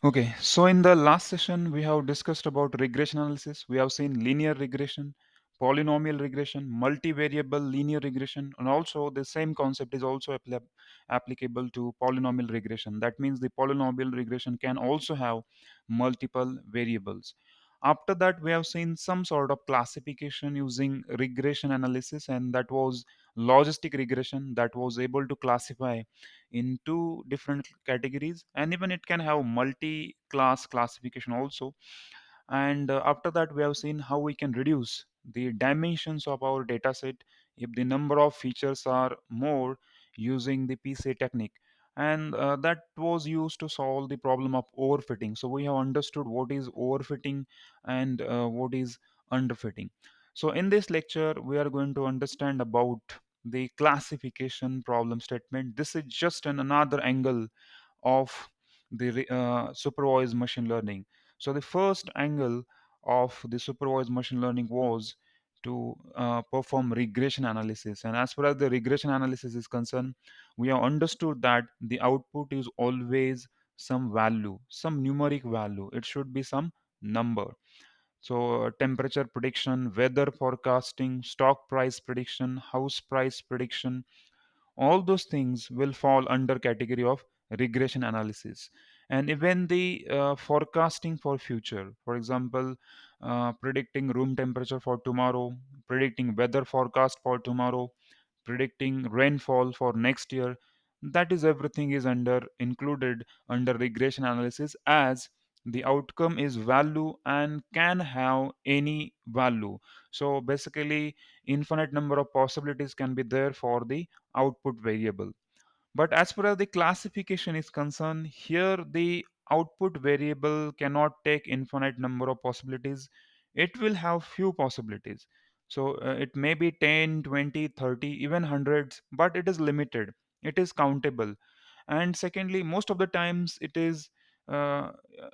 Okay, so in the last session, we have discussed about regression analysis. We have seen linear regression, polynomial regression, multivariable linear regression, and also the same concept is also applicable to polynomial regression. That means the polynomial regression can also have multiple variables. After that, we have seen some sort of classification using regression analysis, and that was logistic regression that was able to classify in two different categories, and even it can have multi-class classification also. And after that, we have seen how we can reduce the dimensions of our data set if the number of features are more using the PCA technique. And that was used to solve the problem of overfitting. So we have understood what is overfitting and what is underfitting. So in this lecture, we are going to understand about the classification problem statement. This is just another angle of the supervised machine learning. So the first angle of the supervised machine learning was to perform regression analysis. And as far as the regression analysis is concerned, we have understood that the output is always some value, some numeric value. It should be some number. So temperature prediction, weather forecasting, stock price prediction, house price prediction, all those things will fall under category of regression analysis. And even the forecasting for future, for example, predicting room temperature for tomorrow, predicting weather forecast for tomorrow, predicting rainfall for next year, that is everything is under included under regression analysis, as the outcome is value and can have any value. So basically, infinite number of possibilities can be there for the output variable. But as far as the classification is concerned, here the output variable cannot take infinite number of possibilities. It will have few possibilities. So it may be 10, 20, 30, even hundreds, but it is limited. It is countable. And secondly, most of the times uh,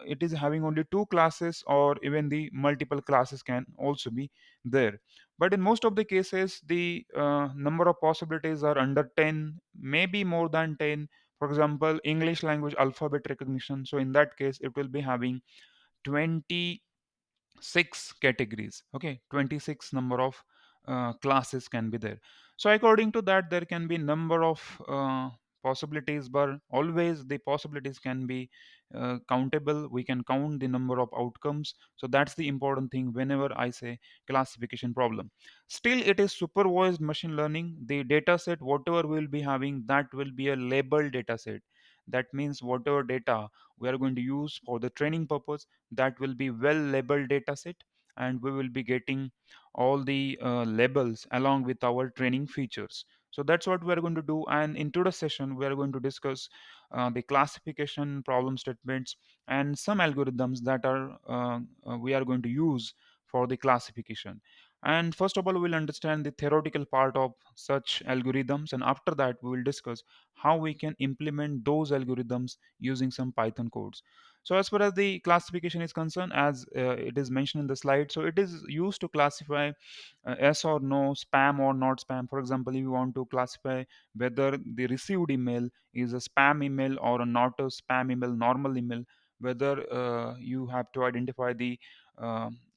it is having only two classes, or even the multiple classes can also be there. But in most of the cases, the number of possibilities are under 10, maybe more than 10. For example, English language alphabet recognition, so in that case it will be having 20 six categories. Okay, 26 number of classes can be there. So according to that, there can be number of possibilities, but always the possibilities can be countable. We can count the number of outcomes. So that's the important thing whenever I say classification problem. Still, it is supervised machine learning. The data set whatever we'll be having, that will be a labeled data set. That means whatever data we are going to use for the training purpose, that will be well labeled data set, and we will be getting all the labels along with our training features. So that's what we are going to do, and in today's session we are going to discuss the classification problem statements and some algorithms that are we are going to use for the classification. And first of all, we'll understand the theoretical part of such algorithms, and after that we will discuss how we can implement those algorithms using some Python codes. So as far as the classification is concerned, as it is mentioned in the slide, so it is used to classify yes or no, spam or not spam. For example, if you want to classify whether the received email is a spam email or a not a spam email, normal email, whether you have to identify the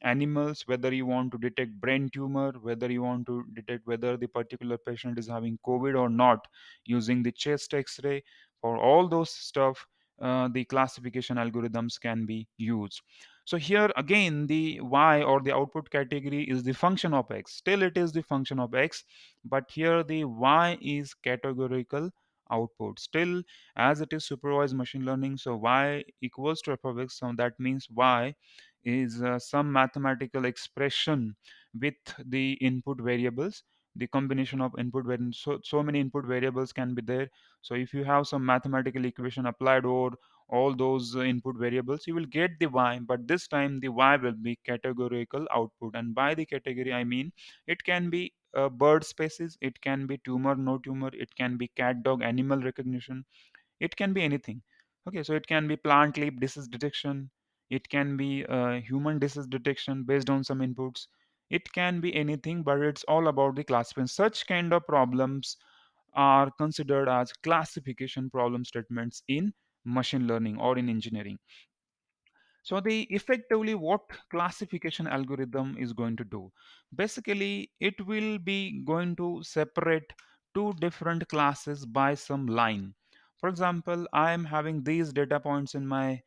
animals, whether you want to detect brain tumor, whether you want to detect whether the particular patient is having COVID or not, using the chest x-ray. For all those stuff, the classification algorithms can be used. So here again, the y or the output category is the function of x. Still it is the function of x, but here the y is categorical output. Still, as it is supervised machine learning, so y equals to f of x. So that means y is some mathematical expression with the input variables, the combination of input variables. So many input variables can be there. So if you have some mathematical equation applied over all those input variables, you will get the y, but this time the y will be categorical output. And by the category I mean, it can be bird species, it can be tumor no tumor, it can be cat dog animal recognition, it can be anything. Okay, so it can be plant leaf disease detection, it can be human disease detection based on some inputs, it can be anything, but it's all about the classification. Such kind of problems are considered as classification problem statements in machine learning or in engineering. So the effectively what classification algorithm is going to do, basically it will be going to separate two different classes by some line. For example, I am having these data points in my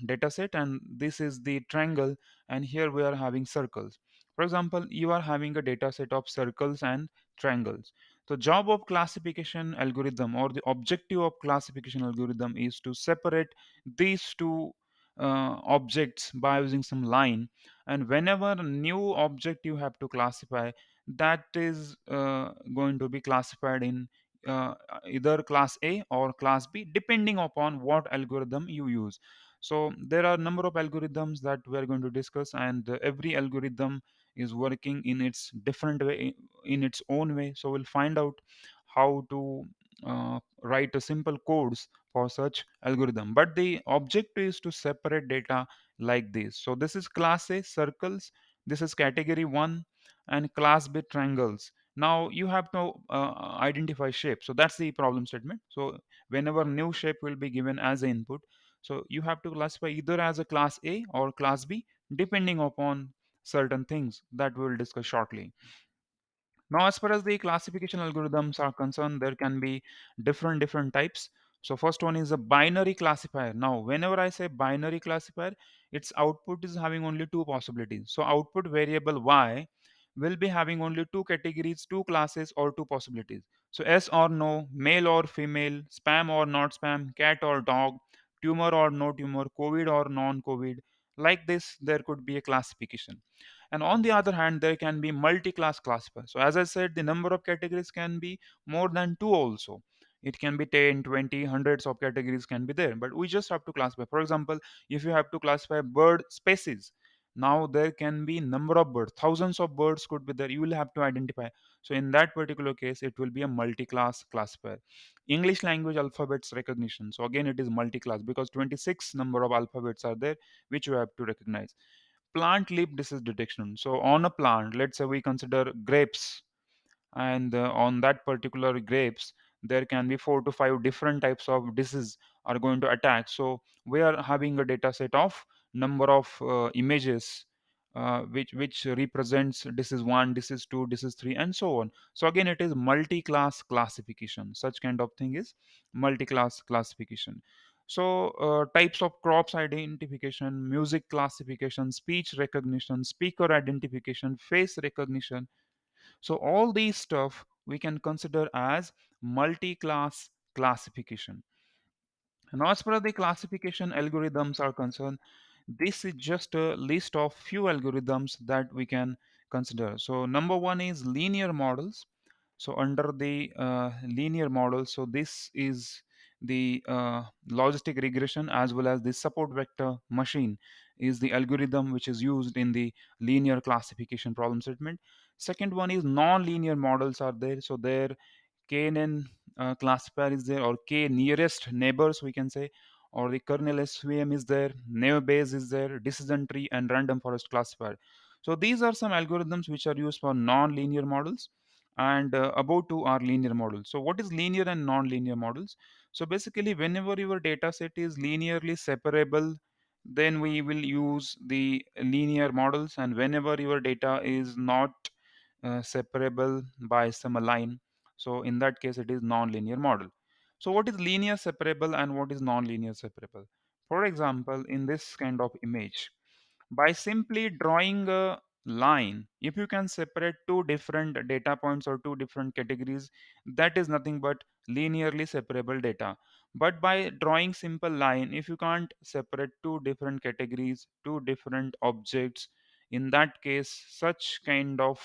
data set, and this is the triangle, and here we are having circles. For example, you are having a data set of circles and triangles. The job of classification algorithm, or the objective of classification algorithm, is to separate these two objects by using some line, and whenever a new object you have to classify, that is going to be classified in uh, either class A or class B, depending upon what algorithm you use. So there are a number of algorithms that we are going to discuss, and every algorithm is working in its different way, in its own way. So we'll find out how to write a simple codes for such algorithm, but the objective is to separate data like this. So this is class A circles, this is category 1, and class B triangles. Now you have to identify shape, so that's the problem statement. So whenever new shape will be given as an input, so you have to classify either as a class A or class B, depending upon certain things that we will discuss shortly. Now, as far as the classification algorithms are concerned, there can be different types. So first one is a binary classifier. Now, whenever I say binary classifier, its output is having only two possibilities. So output variable y will be having only two categories, two classes, or two possibilities. So yes or no, male or female, spam or not spam, cat or dog, tumor or no tumor, COVID or non-COVID. Like this, there could be a classification. And on the other hand, there can be multi-class classifier. So as I said, the number of categories can be more than two also. It can be 10, 20, hundreds of categories can be there, but we just have to classify. For example, if you have to classify bird species, now there can be number of birds, thousands of birds could be there, you will have to identify. So in that particular case, it will be a multi-class classifier. English language alphabets recognition, so again it is multi-class, because 26 number of alphabets are there which you have to recognize. Plant leaf disease detection. So on a plant, let's say we consider grapes, and on that particular grapes, there can be 4 to 5 different types of disease are going to attack. So we are having a data set of number of images, which represents disease 1, disease 2, disease 3, and so on. So again, it is multi-class classification. Such kind of thing is multi-class classification. So types of crops identification, music classification, speech recognition, speaker identification, face recognition. So all these stuff we can consider as multi-class classification. Now, as far as the classification algorithms are concerned, this is just a list of few algorithms that we can consider. So number one is linear models. So under the linear model, so this is the logistic regression as well as the support vector machine is the algorithm which is used in the linear classification problem statement. Second one is non-linear models are there. So there KNN classifier is there, or K nearest neighbors we can say, or the kernel SVM is there, naive Bayes is there, decision tree, and random forest classifier. So these are some algorithms which are used for non-linear models, and above two are linear models. So what is linear and non-linear models? So basically, whenever your data set is linearly separable, then we will use the linear models, and whenever your data is not separable by some line, so in that case it is non-linear model. So what is linear separable and what is non-linear separable? For example, in this kind of image, by simply drawing a line, if you can separate two different data points or two different categories, that is nothing but linearly separable data. But by drawing simple line, if you can't separate two different categories, two different objects, in that case such kind of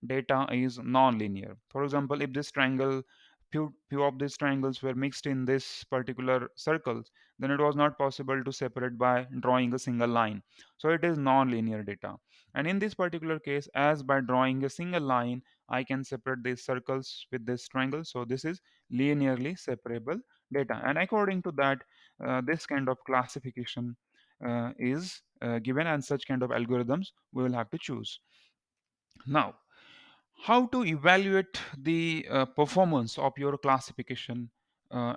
data is non-linear. For example, if this triangle, few of these triangles were mixed in this particular circle, then it was not possible to separate by drawing a single line. So it is non-linear data. And in this particular case, as by drawing a single line, I can separate these circles with this triangle. So this is linearly separable data. And according to that, this kind of classification is given, and such kind of algorithms we will have to choose. Now, how to evaluate the performance of your classification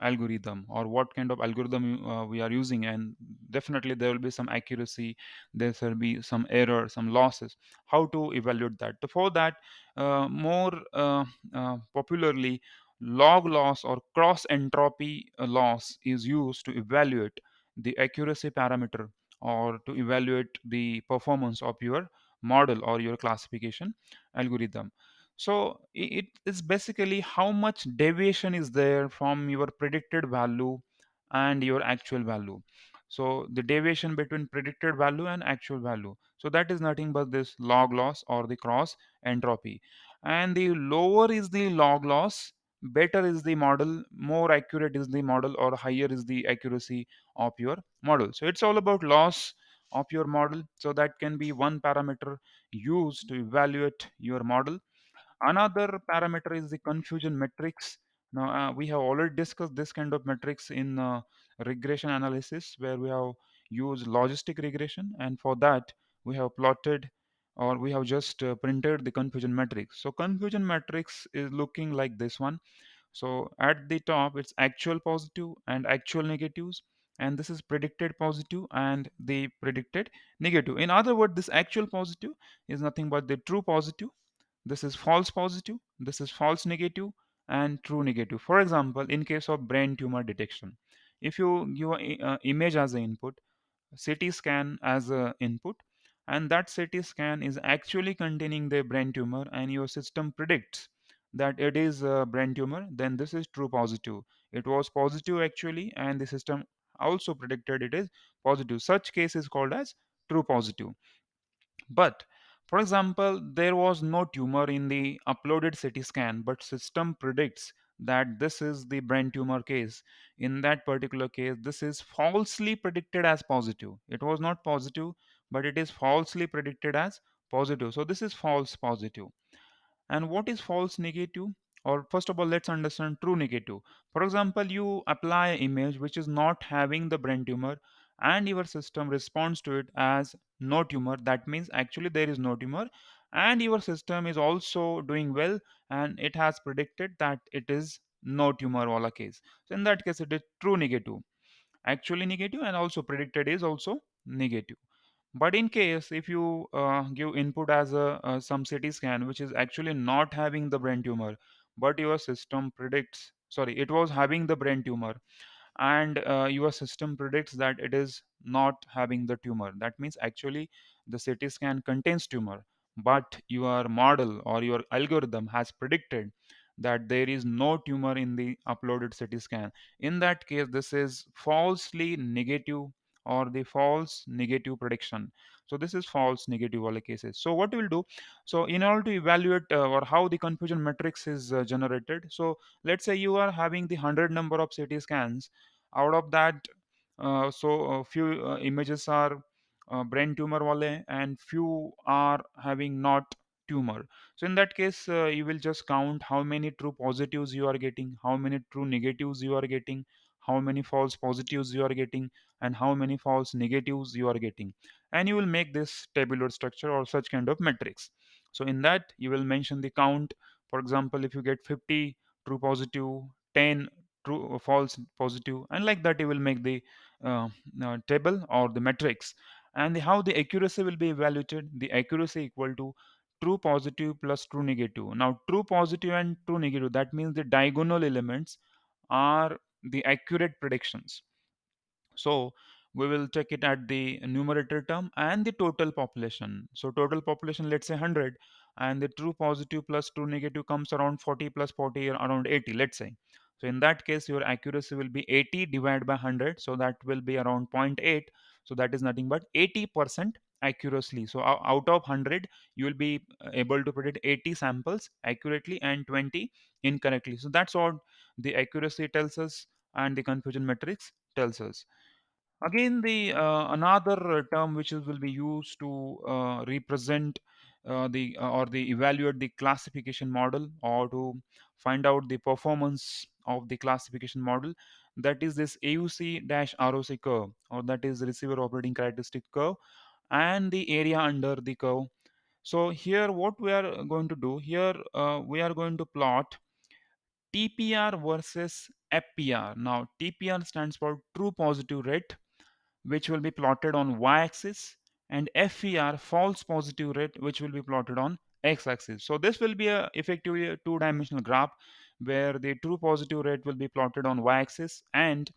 algorithm or what kind of algorithm we are using, and definitely there will be some accuracy, there will be some error, some losses. How to evaluate that? For that, more popularly, log loss or cross entropy loss is used to evaluate the accuracy parameter or to evaluate the performance of your model or your classification algorithm. So it is basically how much deviation is there from your predicted value and your actual value. So the deviation between predicted value and actual value, so that is nothing but this log loss or the cross entropy. And the lower is the log loss, better is the model, more accurate is the model, or higher is the accuracy of your model. So it's all about loss of your model. So that can be one parameter used to evaluate your model. Another parameter is the confusion matrix. Now, we have already discussed this kind of matrix in regression analysis, where we have used logistic regression, and for that, we have plotted or we have just printed the confusion matrix. So, confusion matrix is looking like this one. So, at the top, it's actual positive and actual negatives, and this is predicted positive and the predicted negative. In other words, this actual positive is nothing but the true positive, this is false positive, this is false negative, and true negative. For example, in case of brain tumor detection, if you give an image as an input, CT scan as an input, and that CT scan is actually containing the brain tumor, and your system predicts that it is a brain tumor, then this is true positive. It was positive actually, and the system also predicted it is positive. Such case is called as true positive. But for example, there was no tumor in the uploaded CT scan, but system predicts that this is the brain tumor case. In that particular case, this is falsely predicted as positive. It was not positive, but it is falsely predicted as positive. So this is false positive. And what is false negative? Or first of all, let's understand true negative. For example, you apply an image which is not having the brain tumor, and your system responds to it as no tumor. That means actually there is no tumor, and your system is also doing well, and it has predicted that it is no tumor wala case. So in that case, it is true negative, actually negative, and also predicted is also negative. But in case if you give input as a some CT scan which is actually not having the brain tumor, but your system predicts, sorry, it was having the brain tumor, and your system predicts that it is not having the tumor. That means actually the CT scan contains tumor, but your model or your algorithm has predicted that there is no tumor in the uploaded CT scan. In that case, this is falsely negative or the false negative prediction. So this is false negative all cases. So what we'll do, so in order to evaluate or how the confusion matrix is generated, so let's say you are having the 100 number of CT scans. Out of that, so a few images are brain tumor wale, and few are having not tumor. So in that case, you will just count how many true positives you are getting, how many true negatives you are getting, how many false positives you are getting, and how many false negatives you are getting, and you will make this tabular structure or such kind of matrix. So in that you will mention the count. For example, if you get 50 true positive, 10 true false positive, and like that you will make the uh, table or the matrix. And how the accuracy will be evaluated, the accuracy equal to true positive plus true negative. Now true positive and true negative, that means the diagonal elements are the accurate predictions. So we will check it at the numerator term and the total population. So total population, let's say 100, and the true positive plus true negative comes around 40 plus 40 around 80, let's say. So in that case, your accuracy will be 80 divided by 100. So that will be around zero point 0.8. So that is nothing but 80% accurately. So out of 100, you will be able to predict 80 samples accurately and 20 incorrectly. So that's what the accuracy tells us and the confusion matrix tells us. Again, the another term which will be used to represent the or the evaluate the classification model or to find out the performance of the classification model, that is this AUC-ROC curve, or that is receiver operating characteristic curve, and the area under the curve. So here what we are going to do here, we are going to plot TPR versus FPR. Now, TPR stands for true positive rate, which will be plotted on y-axis, and FER, false positive rate, which will be plotted on x-axis. So this will be effectively a two-dimensional graph where the true positive rate will be plotted on y-axis and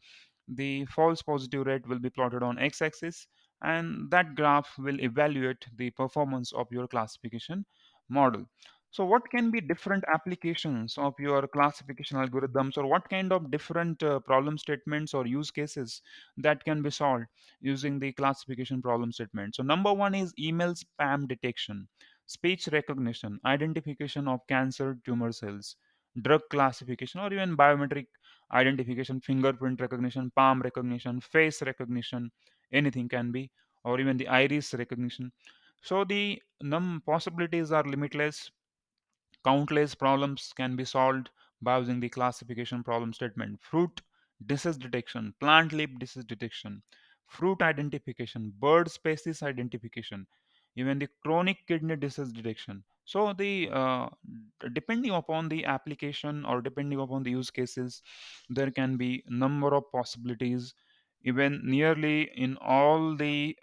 the false positive rate will be plotted on x-axis, and that graph will evaluate the performance of your classification model. So what can be different applications of your classification algorithms, or what kind of different problem statements or use cases that can be solved using the classification problem statement? So number one is email spam detection, speech recognition, identification of cancer tumor cells, drug classification, or even biometric identification, fingerprint recognition, palm recognition, face recognition, anything can be, or even the iris recognition. So the possibilities are limitless. Countless problems can be solved by using the classification problem statement. Fruit disease detection, plant leaf disease detection, fruit identification, bird species identification, even the chronic kidney disease detection. So the depending upon the application or depending upon the use cases, there can be number of possibilities. Even nearly in all the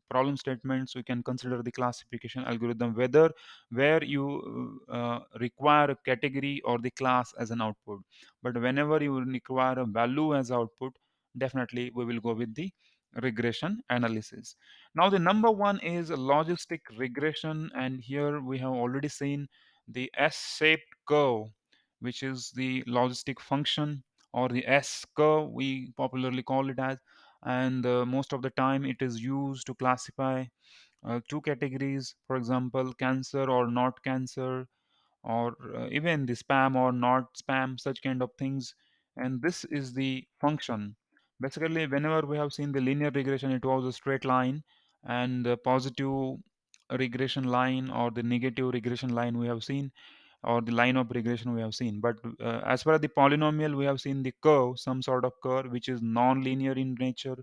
problem statements, we can consider the classification algorithm whether where you require a category or the class as an output. But whenever you require a value as output, definitely we will go with the regression analysis. Now the number one is logistic regression, and here we have already seen the S-shaped curve, which is the logistic function, or the S curve we popularly call it as. And most of the time it is used to classify two categories, for example, cancer or not cancer, or even the spam or not spam, such kind of things. And this is the function. Basically, whenever we have seen the linear regression, it was a straight line, and the positive regression line or the negative regression line we have seen, or the line of regression we have seen. But as far as the polynomial, we have seen the curve, some sort of curve which is non-linear in nature.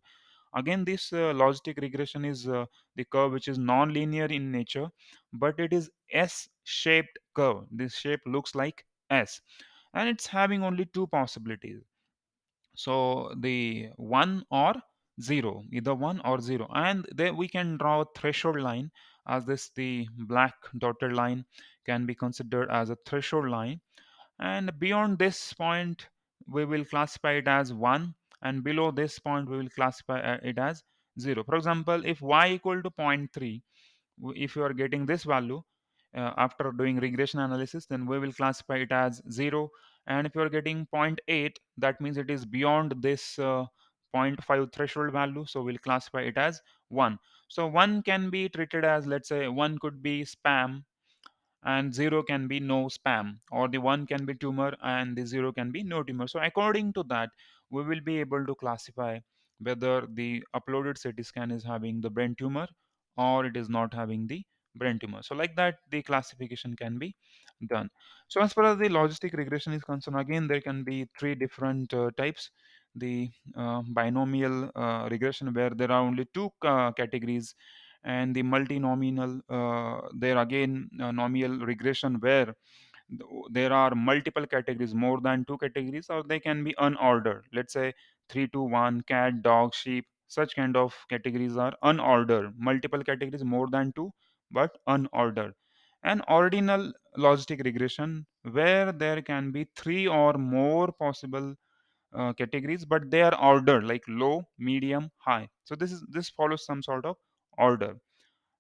Again, this logistic regression is the curve which is non-linear in nature, but it is S-shaped curve. This shape looks like S, and it's having only two possibilities. So the one or zero, either one or zero, and then we can draw a threshold line, as this the black dotted line can be considered as a threshold line, and beyond this point we will classify it as 1, and below this point we will classify it as 0. For example, if y equal to zero point 0.3, if you are getting this value after doing regression analysis, then we will classify it as 0. And if you are getting zero point 0.8, that means it is beyond this zero point 0.5 threshold value, so we'll classify it as 1. So 1 can be treated as, let's say, 1 could be spam and 0 can be no spam, or the 1 can be tumor and the 0 can be no tumor. So according to that, we will be able to classify whether the uploaded CT scan is having the brain tumor or it is not having the brain tumor. So like that, the classification can be done. So as far as the logistic regression is concerned, again there can be three different types. The binomial regression, where there are only two categories, and the multinomial, there again nomial regression, where there are multiple categories, more than two categories, or they can be unordered. Let's say 3 to 1, cat, dog, sheep, such kind of categories are unordered. Multiple categories, more than two, but unordered. And ordinal logistic regression, where there can be three or more possible categories, but they are ordered like low, medium, high. So this follows some sort of order.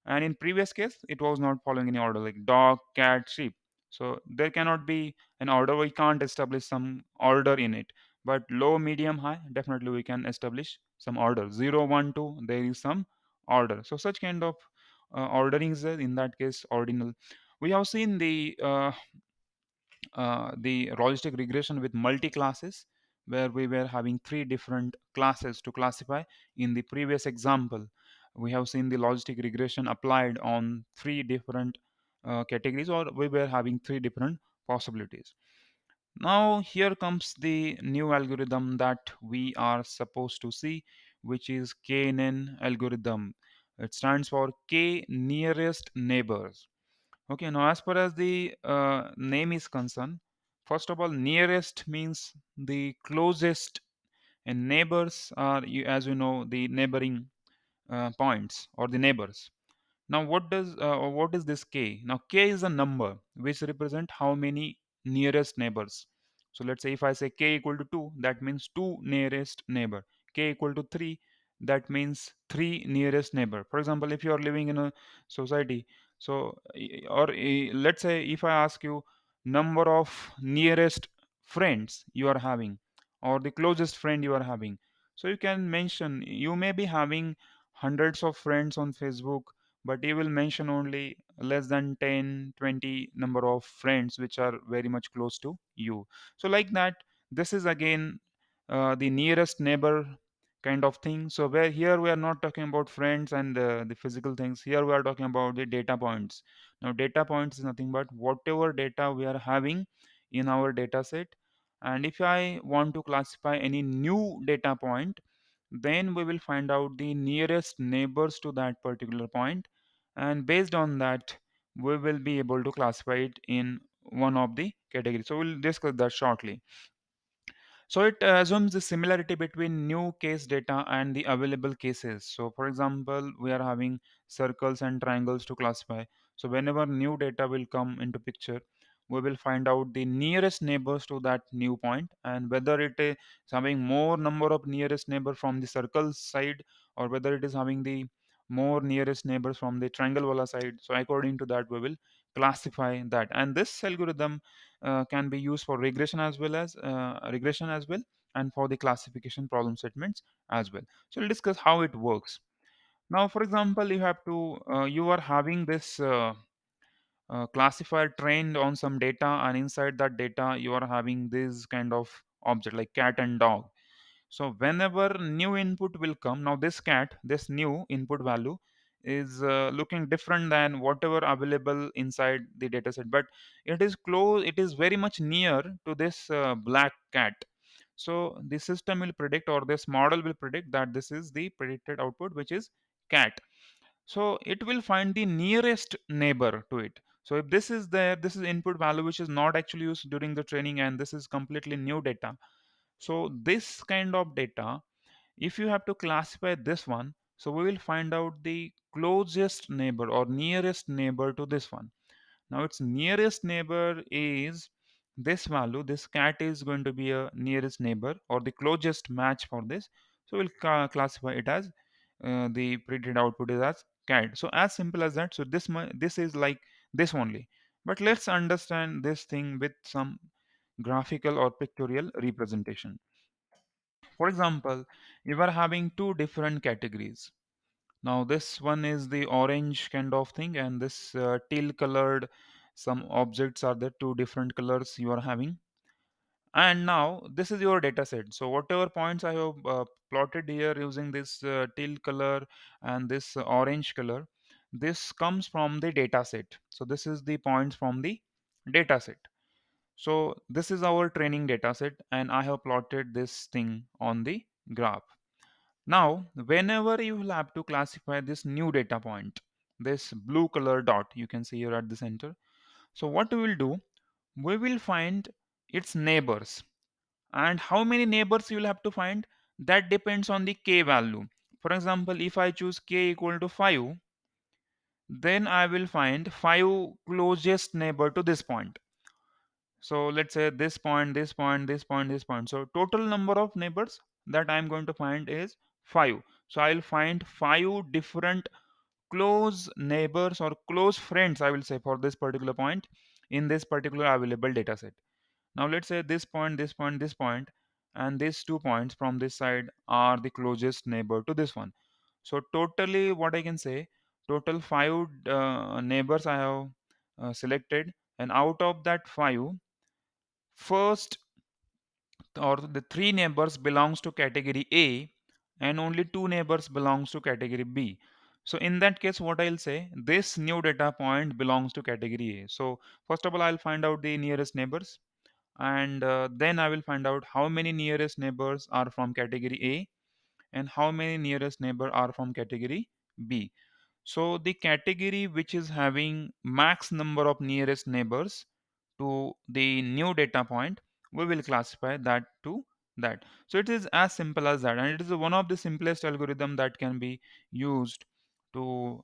And in previous case, it was not following any order, like dog, cat, sheep. So there cannot be an order. We can't establish some order in it. But low, medium, high, definitely we can establish some order. 0, 1, 2, there is some order. So such kind of ordering is there, in that case ordinal. We have seen the logistic regression with multi classes, where we were having three different classes to classify. In the previous example, we have seen the logistic regression applied on three different categories, or we were having three different possibilities. Now here comes the new algorithm that we are supposed to see, which is KNN algorithm. It stands for K nearest neighbors. Okay, now as far as the name is concerned, First of all, nearest means the closest, and neighbors are, as you know, the neighboring points or the neighbors. Now, what is this k? Now, k is a number which represent how many nearest neighbors. So let's say if I say k equal to 2, that means 2 nearest neighbor. K equal to 3, that means 3 nearest neighbor. For example, if you are living in a society, so let's say if I ask you number of nearest friends you are having, or the closest friend you are having, so you can mention, you may be having hundreds of friends on Facebook, but you will mention only less than 10, 20 number of friends which are very much close to you. So like that, this is again the nearest neighbor kind of thing. So where here we are not talking about friends and the physical things, here we are talking about the data points. Now data points is nothing but whatever data we are having in our data set, and if I want to classify any new data point, then we will find out the nearest neighbors to that particular point, and based on that we will be able to classify it in one of the categories. So we'll discuss that shortly. So it assumes the similarity between new case data and the available cases. So for example, we are having circles and triangles to classify. So whenever new data will come into picture, we will find out the nearest neighbors to that new point, and whether it is having more number of nearest neighbor from the circle side, or whether it is having the more nearest neighbors from the triangle wala side. So according to that we will classify that, and this algorithm can be used for regression as well, and for the classification problem statements as well. So we'll discuss how it works. Now for example, you are having this classifier trained on some data, and inside that data you are having this kind of object like cat and dog. So whenever new input will come, now this new input value is looking different than whatever available inside the dataset, but it is very much near to this black cat. So the system will predict, or this model will predict, that this is the predicted output, which is cat. So it will find the nearest neighbor to it. So if this is there, this is input value which is not actually used during the training, and this is completely new data. So this kind of data, if you have to classify this one, so we will find out the closest neighbor or nearest neighbor to this one. Now its nearest neighbor is this value. This cat is going to be a nearest neighbor or the closest match for this. So we'll classify it as the predicted output is as cat. So as simple as that. So this is like this only. But let's understand this thing with some graphical or pictorial representation. For example, you are having two different categories. Now this one is the orange kind of thing, and this teal colored, some objects are the two different colors you are having. And now this is your data set. So whatever points I have plotted here using this teal color and this orange color, this comes from the data set. So this is the points from the data set. So this is our training data set, and I have plotted this thing on the graph. Now, whenever you will have to classify this new data point, this blue color dot you can see here at the center. So what we will do, we will find its neighbors, and how many neighbors you will have to find, that depends on the k value. For example, if I choose k equal to 5, then I will find 5 closest neighbor to this point. So let's say this point, this point, this point, this point. So total number of neighbors that I'm going to find is 5. So I'll find 5 different close neighbors or close friends, I will say, for this particular point in this particular available data set. Now let's say this point, this point, this point, and these 2 points from this side are the closest neighbor to this one. So totally what I can say, total 5 neighbors I have selected, and out of that 5, first or the 3 neighbors belongs to category A, and only 2 neighbors belongs to category B. So in that case, what I'll say, this new data point belongs to category A. So first of all, I'll find out the nearest neighbors, and then I will find out how many nearest neighbors are from category A and how many nearest neighbor are from category B. So the category which is having max number of nearest neighbors to the new data point, we will classify that to that. So it is as simple as that, and it is one of the simplest algorithm that can be used to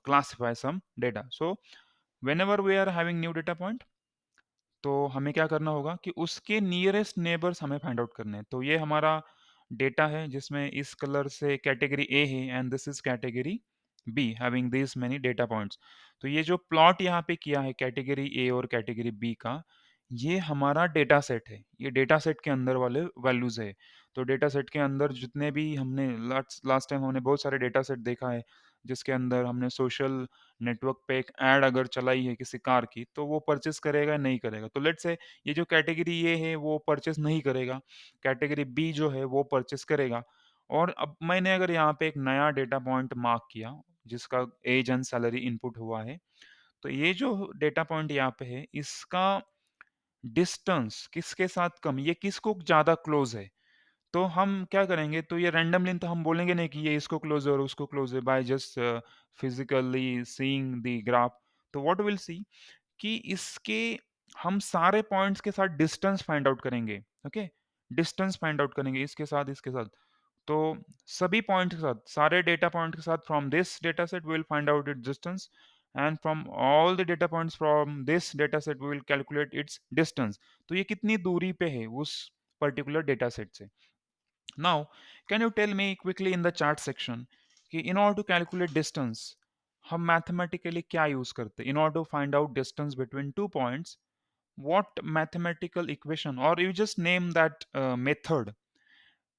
classify some data. So whenever we are having new data point, तो हमें क्या करना होगा कि उसके nearest neighbours हमें find out करने हैं। तो ये हमारा डेटा है जिसमें इस कलर से कैटेगरी ए है and this is category be having this many data points. तो ये जो प्लॉट यहाँ पे किया है कैटेगरी ए और कैटेगरी बी का, ये हमारा डेटा सेट है। ये डेटा सेट के अंदर वाले वैल्यूज है। तो डेटा सेट के अंदर जितने भी हमने लास्ट लास्ट टाइम हमने बहुत सारे डेटा सेट देखा है, जिसके अंदर हमने सोशल नेटवर्क पे एक ऐड अगर चलाई है किसी कार की, तो वो परचेस करेगा या नहीं करेगा। तो लेट्स से ये जो कैटेगरी ये है वो परचेस नहीं करेगा, कैटेगरी बी जो है वो परचेस करेगा। और अब मैंने अगर यहाँ पे एक नया डेटा पॉइंट मार्क किया जिसका एज एंड सैलरी इनपुट हुआ है, तो ये जो डेटा पॉइंट यहाँ पे है इसका डिस्टेंस किसके साथ कम, ये किसको ज्यादा क्लोज है। तो हम क्या करेंगे, तो ये रैंडमली तो हम बोलेंगे नहीं कि ये इसको क्लोज है और उसको क्लोज है by just physically seeing the graph. तो व्हाट विल सी कि इसके हम सारे पॉइंट्स के साथ डिस्टेंस फाइंड आउट करेंगे। ओके, डिस्टेंस फाइंड आउट करेंगे इसके साथ। तो सभी पॉइंट्स के साथ, सारे डेटा पॉइंट के साथ from this data set we will find out its distance, and from all the data points from this data set we will calculate its distance. तो ये कितनी दूरी पे है उस पर्टिकुलर डेटा सेट से। Now, can you tell me quickly in the chart section कि in order to calculate distance हम mathematically क्या use करते हैं? In order to find out distance between two points, what mathematical equation or you just name that method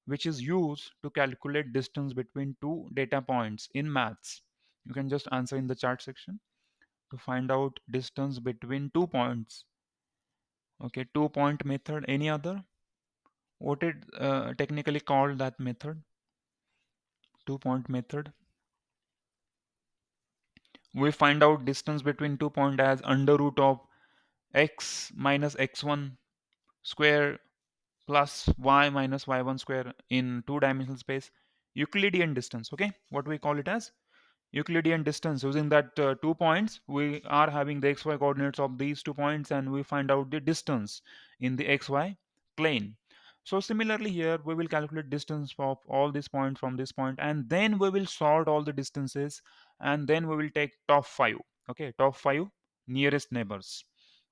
which is used to calculate distance between two data points in maths? You can just answer in the chat section to find out distance between two points. Okay, two point method. Any other? What it technically called that method? Two point method. We find out distance between two points as under root of x minus x1 square plus y minus y1 square in two-dimensional space. Euclidean distance, okay, what we call it as Euclidean distance. Using that two points, we are having the xy coordinates of these 2 points and we find out the distance in the xy plane. So similarly here we will calculate distance of all these points from this point, and then we will sort all the distances, and then we will take top 5. Okay, top 5 nearest neighbors.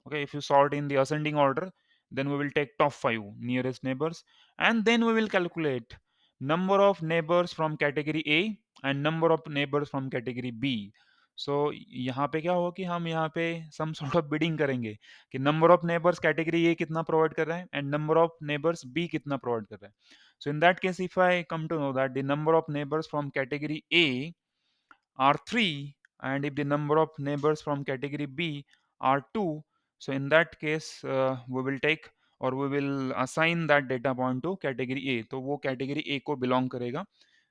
Okay, if you sort in the ascending order, then we will take top 5 nearest neighbors, and then we will calculate number of neighbors from category A and number of neighbors from category B. So यहाँ पे क्या होगा कि हम यहाँ पे some sort of bidding करेंगे कि number of neighbors category A कितना provide कर रहा है and number of neighbors B कितना provide कर रहा है. So in that case, if I come to know that the number of neighbors from category A are 3 and if the number of neighbors from category B are 2, so in that case we will take or we will assign that data point to category A. तो वो category A को belong करेगा,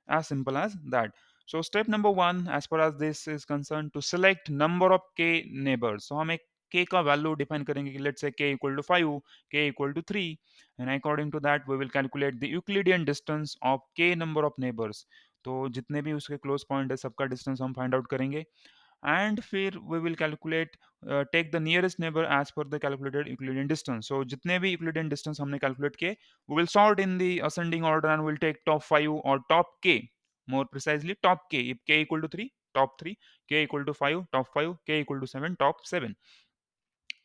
as simple as that. So step number 1 as far as this is concerned, to select number of k neighbors. So हम एक k का value define करेंगे कि let's say k equal to 5, k equal to 3, and according to that we will calculate the Euclidean distance of k number of neighbors. तो जितने भी उसके close point है सबका डिस्टेंस हम फाइंड आउट करेंगे, एंड फिर we will calculate take the nearest neighbour as per the calculated Euclidean distance. So जितने भी यूक्लिडियन डिस्टेंस हमने कैलकुलेट किए we will sort in the ascending order and will take top 5 और top के, more precisely top k. If k equal to 3, top 3, k equal to 5, top 5, k equal to 7, top 7,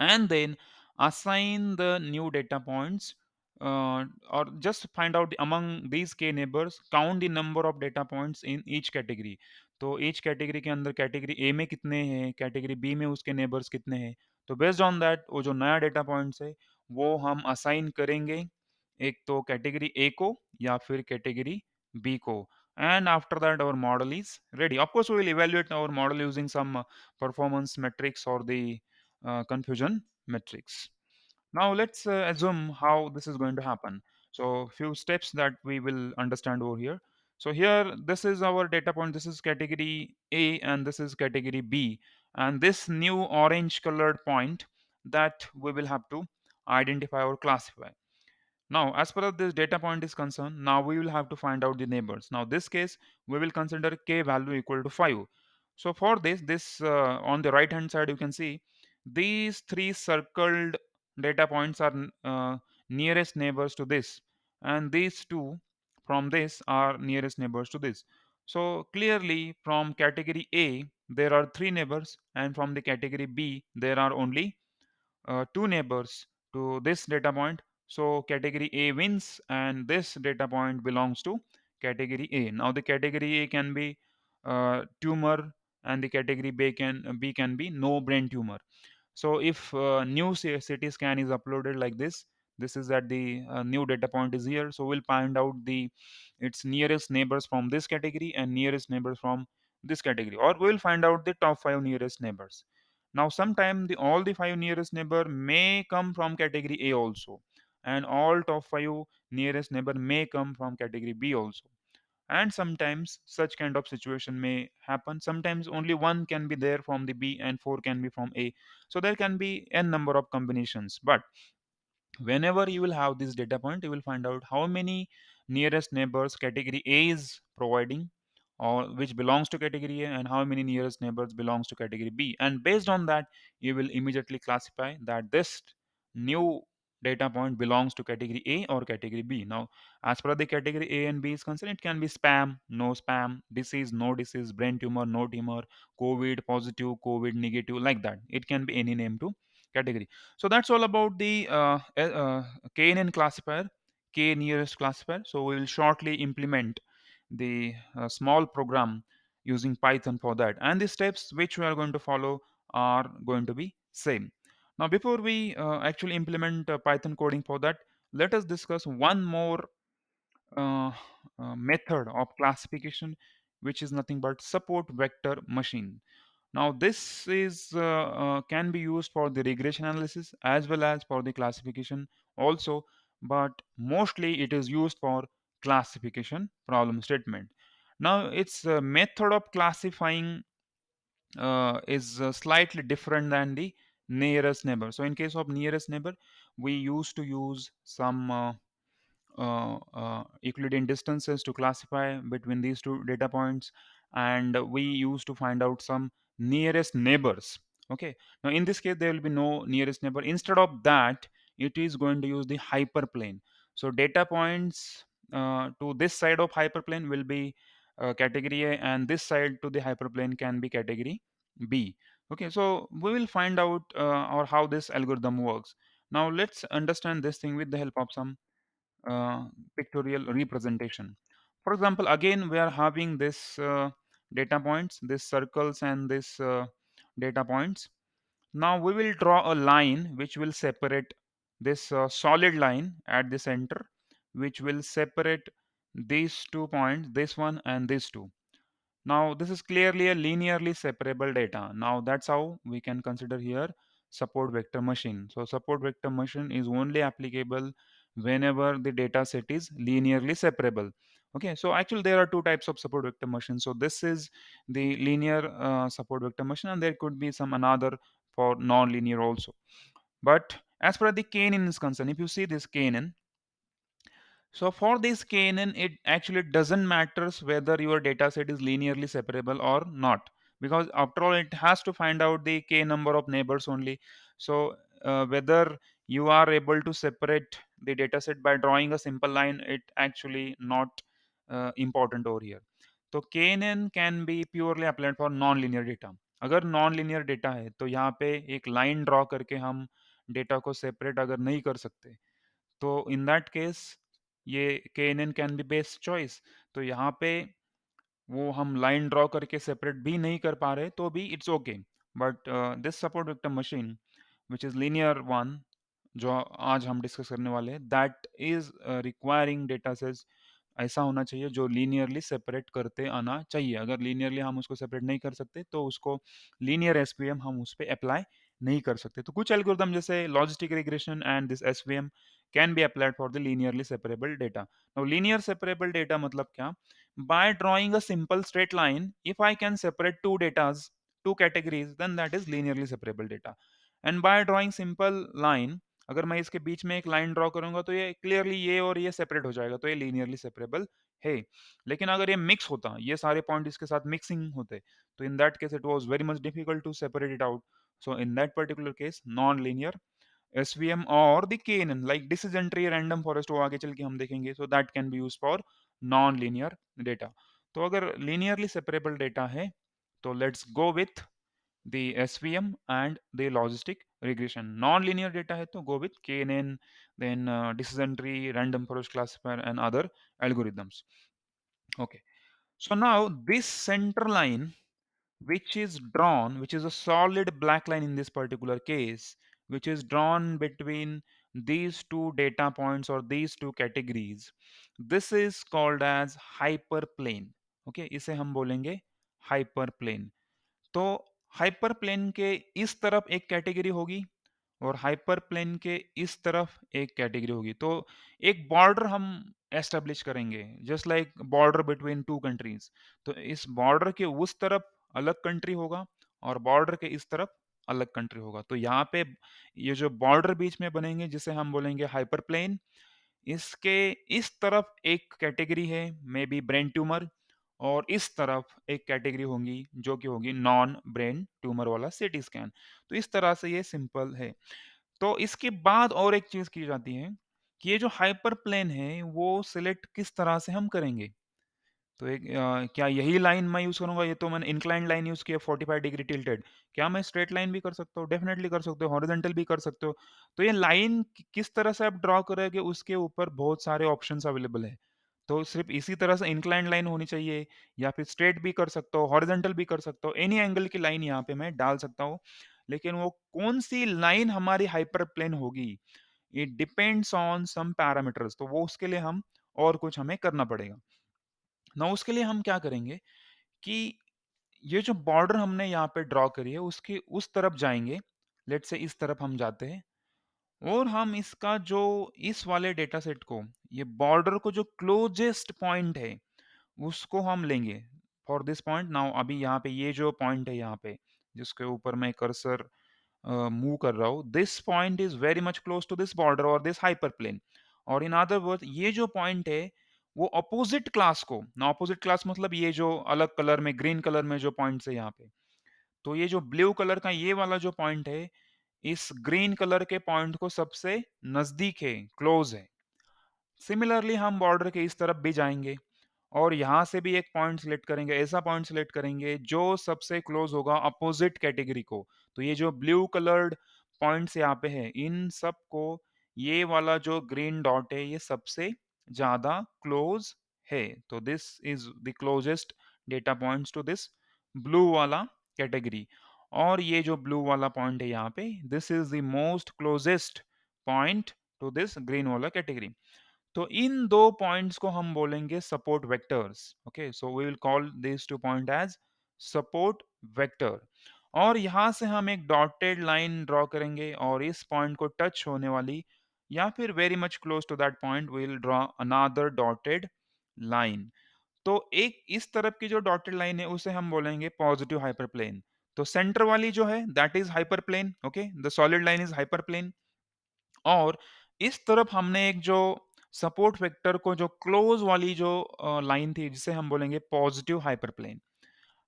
and then assign the new data points, or just find out among these k neighbors, count the number of data points in each category. तो each category के अंदर category A में कितने हैं, category B में उसके neighbors कितने हैं, तो based on that वो जो नया data points है वो हम assign करेंगे एक तो category A को या फिर category B को, and after that our model is ready. Of course we will evaluate our model using some performance metrics or the confusion metrics. Now let's assume how this is going to happen. So few steps that we will understand over here. So here this is our data point, this is category A and this is category B, and this new orange colored point that we will have to identify or classify. Now, as far as this data point is concerned, now we will have to find out the neighbors. Now, this case, we will consider k value equal to 5. So for this on the right hand side, you can see These three circled data points are nearest neighbors to this, and these two from this are nearest neighbors to this. So clearly from category A there are three neighbors, and from the category B there are only two neighbors to this data point. So category A wins, and this data point belongs to category A. Now the category A can be tumor, and the category B can be no brain tumor. So if new CT scan is uploaded like this is that the new data point is here. So we'll find out the its nearest neighbors from this category and nearest neighbors from this category, or we'll find out the top five nearest neighbors. Now sometime the all the five nearest neighbor may come from category A also, and all top five nearest neighbor may come from category B also. And sometimes such kind of situation may happen, sometimes only one can be there from the B and four can be from A. So there can be n number of combinations, but whenever you will have this data point, you will find out how many nearest neighbors category A is providing, or which belongs to category A, and how many nearest neighbors belongs to category B, and based on that you will immediately classify that this new data point belongs to category A or category B. Now as per the category A and B is concerned, it can be spam, no spam, disease, no disease, brain tumor, no tumor, COVID positive, COVID negative, like that. It can be any name to category. So that's all about the KNN classifier, K nearest classifier. So we will shortly implement the small program using Python for that, and the steps which we are going to follow are going to be same. Now before we actually implement Python coding for that, let us discuss one more uh, method of classification, which is nothing but support vector machine. Now this is can be used for the regression analysis as well as for the classification also, but mostly it is used for classification problem statement. Now its method of classifying is slightly different than the nearest neighbor. So in case of nearest neighbor, we used to use some Euclidean distances to classify between these two data points, and we used to find out some nearest neighbors. Okay, now in this case there will be no nearest neighbor. Instead of that, it is going to use the hyperplane. So data points to this side of hyperplane will be category A, and this side to the hyperplane can be category B. Okay, so we will find out or how this algorithm works. Now let's understand this thing with the help of some uh, pictorial representation. For example, again we are having this data points, this circles and this data points. Now we will draw a line which will separate this solid line at the center, which will separate these 2 points, this one and these two. Now this is clearly a linearly separable data. Now that's how we can consider here support vector machine. So support vector machine is only applicable whenever the data set is linearly separable. Okay, so actually there are two types of support vector machine. So this is the linear support vector machine, and there could be some another for non-linear also. But as far as the KNN is concerned, if you see this KNN, so for this KNN, it actually doesn't matter whether your data set is linearly separable or not, because after all, it has to find out the k number of neighbors only. So whether you are able to separate the data set by drawing a simple line, it actually not important over here. तो KNN can be purely applied for non-linear data. अगर non-linear data है तो यहाँ पे एक line draw करके हम data को सेपरेट अगर नहीं कर सकते, तो इन दैट केस ये K N N can be best choice. तो यहाँ पे वो हम लाइन ड्रॉ करके सेपरेट भी नहीं कर पा रहे तो भी it's okay. But this support vector machine which is linear one, जो आज हम डिस्कस करने वाले हैं, that is requiring data sets ऐसा होना चाहिए जो लीनियरली सेपरेट करते आना चाहिए. अगर लीनियरली हम उसको सेपरेट नहीं कर सकते तो उसको लीनियर एसवीएम हम उस पर अप्लाई नहीं कर सकते. तो कुछ एल्गोरिथम जैसे logistic regression and this SVM can be applied for the linearly separable data. Now linear separable data मतलब क्या? By drawing a simple straight line, if I can separate two datas, two categories, then that is linearly separable data. And by drawing simple line, अगर मैं इसके बीच में एक line draw करूंगा तो ये क्लियरली ये और ये सेपरेट हो जाएगा, तो ये लीनियरली सेपरेबल है. लेकिन अगर ये मिक्स होता, ये सारे पॉइंट इसके साथ मिक्सिंग होते, तो in that case it was very much difficult to separate it out. So in that particular case, non-linear SVM or the KNN, like decision tree random forest, वो आगे चल के हम देखेंगे. So that can be used for non-linear data. तो अगर linearly separable data है, तो let's go with the SVM and the logistic regression. Non-linear data है तो go with KNN, then decision tree, random forest classifier, and other algorithms. Okay. So now this center line, which is drawn, which is a solid black line in this particular case, which is drawn between these two data points or these two categories, this is called as hyperplane. Okay, इसे हम बोलेंगे hyperplane. तो hyper plane के इस तरफ एक category होगी और हाइपर प्लेन के इस तरफ एक कैटेगरी होगी. तो एक बॉर्डर हम एस्टेब्लिश करेंगे, just like border between two countries. तो इस बॉर्डर के उस तरफ अलग कंट्री होगा और बॉर्डर के इस तरफ अलग कंट्री होगा. तो यहाँ पे ये जो बॉर्डर बीच में बनेंगे जिसे हम बोलेंगे हाइपर प्लेन, इसके इस तरफ एक कैटेगरी है मे बी ब्रेन ट्यूमर, और इस तरफ एक कैटेगरी होगी जो कि होगी नॉन ब्रेन ट्यूमर वाला सीटी स्कैन. तो इस तरह से ये सिंपल है. तो इसके बाद और एक चीज की जाती है कि ये जो हाइपर प्लेन है वो सिलेक्ट किस तरह से हम करेंगे. तो एक क्या यही लाइन मैं यूज करूंगा, ये तो मैंने इंक्लाइंड लाइन यूज किया 45 डिग्री टिल्टेड. क्या मैं स्ट्रेट लाइन भी कर सकता हूँ? डेफिनेटली कर सकते हो. हॉरिजॉन्टल भी कर सकते हो. तो ये लाइन किस तरह से आप ड्रॉ करोगे उसके ऊपर बहुत सारे ऑप्शंस अवेलेबल है. तो सिर्फ इसी तरह से इंक्लाइंड लाइन होनी चाहिए या फिर स्ट्रेट भी कर सकते हो, हॉरिजॉन्टल भी कर सकते हो, एनी एंगल की लाइन यहाँ पे मैं डाल सकता हूँ. लेकिन वो कौन सी लाइन हमारी हाइपर प्लेन होगी, it depends on some parameters. तो वो उसके लिए हम और कुछ हमें करना पड़ेगा ना. उसके लिए हम क्या करेंगे कि ये जो बॉर्डर हमने यहाँ पे ड्रॉ करी है उसकी उस तरफ जाएंगे. लेट से इस तरफ हम जाते हैं और हम इसका जो इस वाले डेटा सेट को, ये बॉर्डर को जो क्लोजेस्ट पॉइंट है उसको हम लेंगे फॉर दिस पॉइंट. नाउ अभी यहाँ पे ये जो पॉइंट है यहाँ पे जिसके ऊपर मैं कर्सर मूव कर रहा हूँ, this point is very much close to this border और दिस हाइपर प्लेन. और इन अदर वर्ड ये जो पॉइंट है वो अपोजिट क्लास को ना, अपोजिट क्लास मतलब ये जो अलग कलर में ग्रीन कलर में जो पॉइंट्स है यहाँ पे, तो ये जो ब्लू कलर का ये वाला जो पॉइंट है इस ग्रीन कलर के पॉइंट को सबसे नजदीक है, क्लोज है. सिमिलरली हम बॉर्डर के इस तरफ भी जाएंगे और यहां से भी एक पॉइंट सिलेक्ट करेंगे, ऐसा पॉइंट सिलेक्ट करेंगे जो सबसे क्लोज होगा अपोजिट कैटेगरी को. तो ये जो ब्लू कलर्ड पॉइंट्स यहाँ पे है इन सब को, ये वाला जो ग्रीन डॉट है ये सबसे ज्यादा क्लोज है. तो this is the closest data points to this blue वाला कैटेगरी. और ये जो ब्लू वाला पॉइंट है यहाँ पे, this is the most closest point to this green वाला कैटेगरी. तो इन दो पॉइंट्स को हम बोलेंगे support vectors. Okay, so we will call this two point as support vector. और यहां से हम एक डॉटेड लाइन ड्रॉ करेंगे और इस पॉइंट को टच होने वाली या फिर very much close to that point we will draw another dotted line. तो एक इस तरफ की जो डॉटेड लाइन है उसे हम बोलेंगे पॉजिटिव हाइपरप्लेन. तो सेंटर वाली जो है that is hyperplane. Okay, the solid line is hyperplane. और इस तरफ हमने एक जो सपोर्ट वेक्टर को जो क्लोज वाली जो लाइन थी जिसे हम बोलेंगे पॉजिटिव हाइपरप्लेन.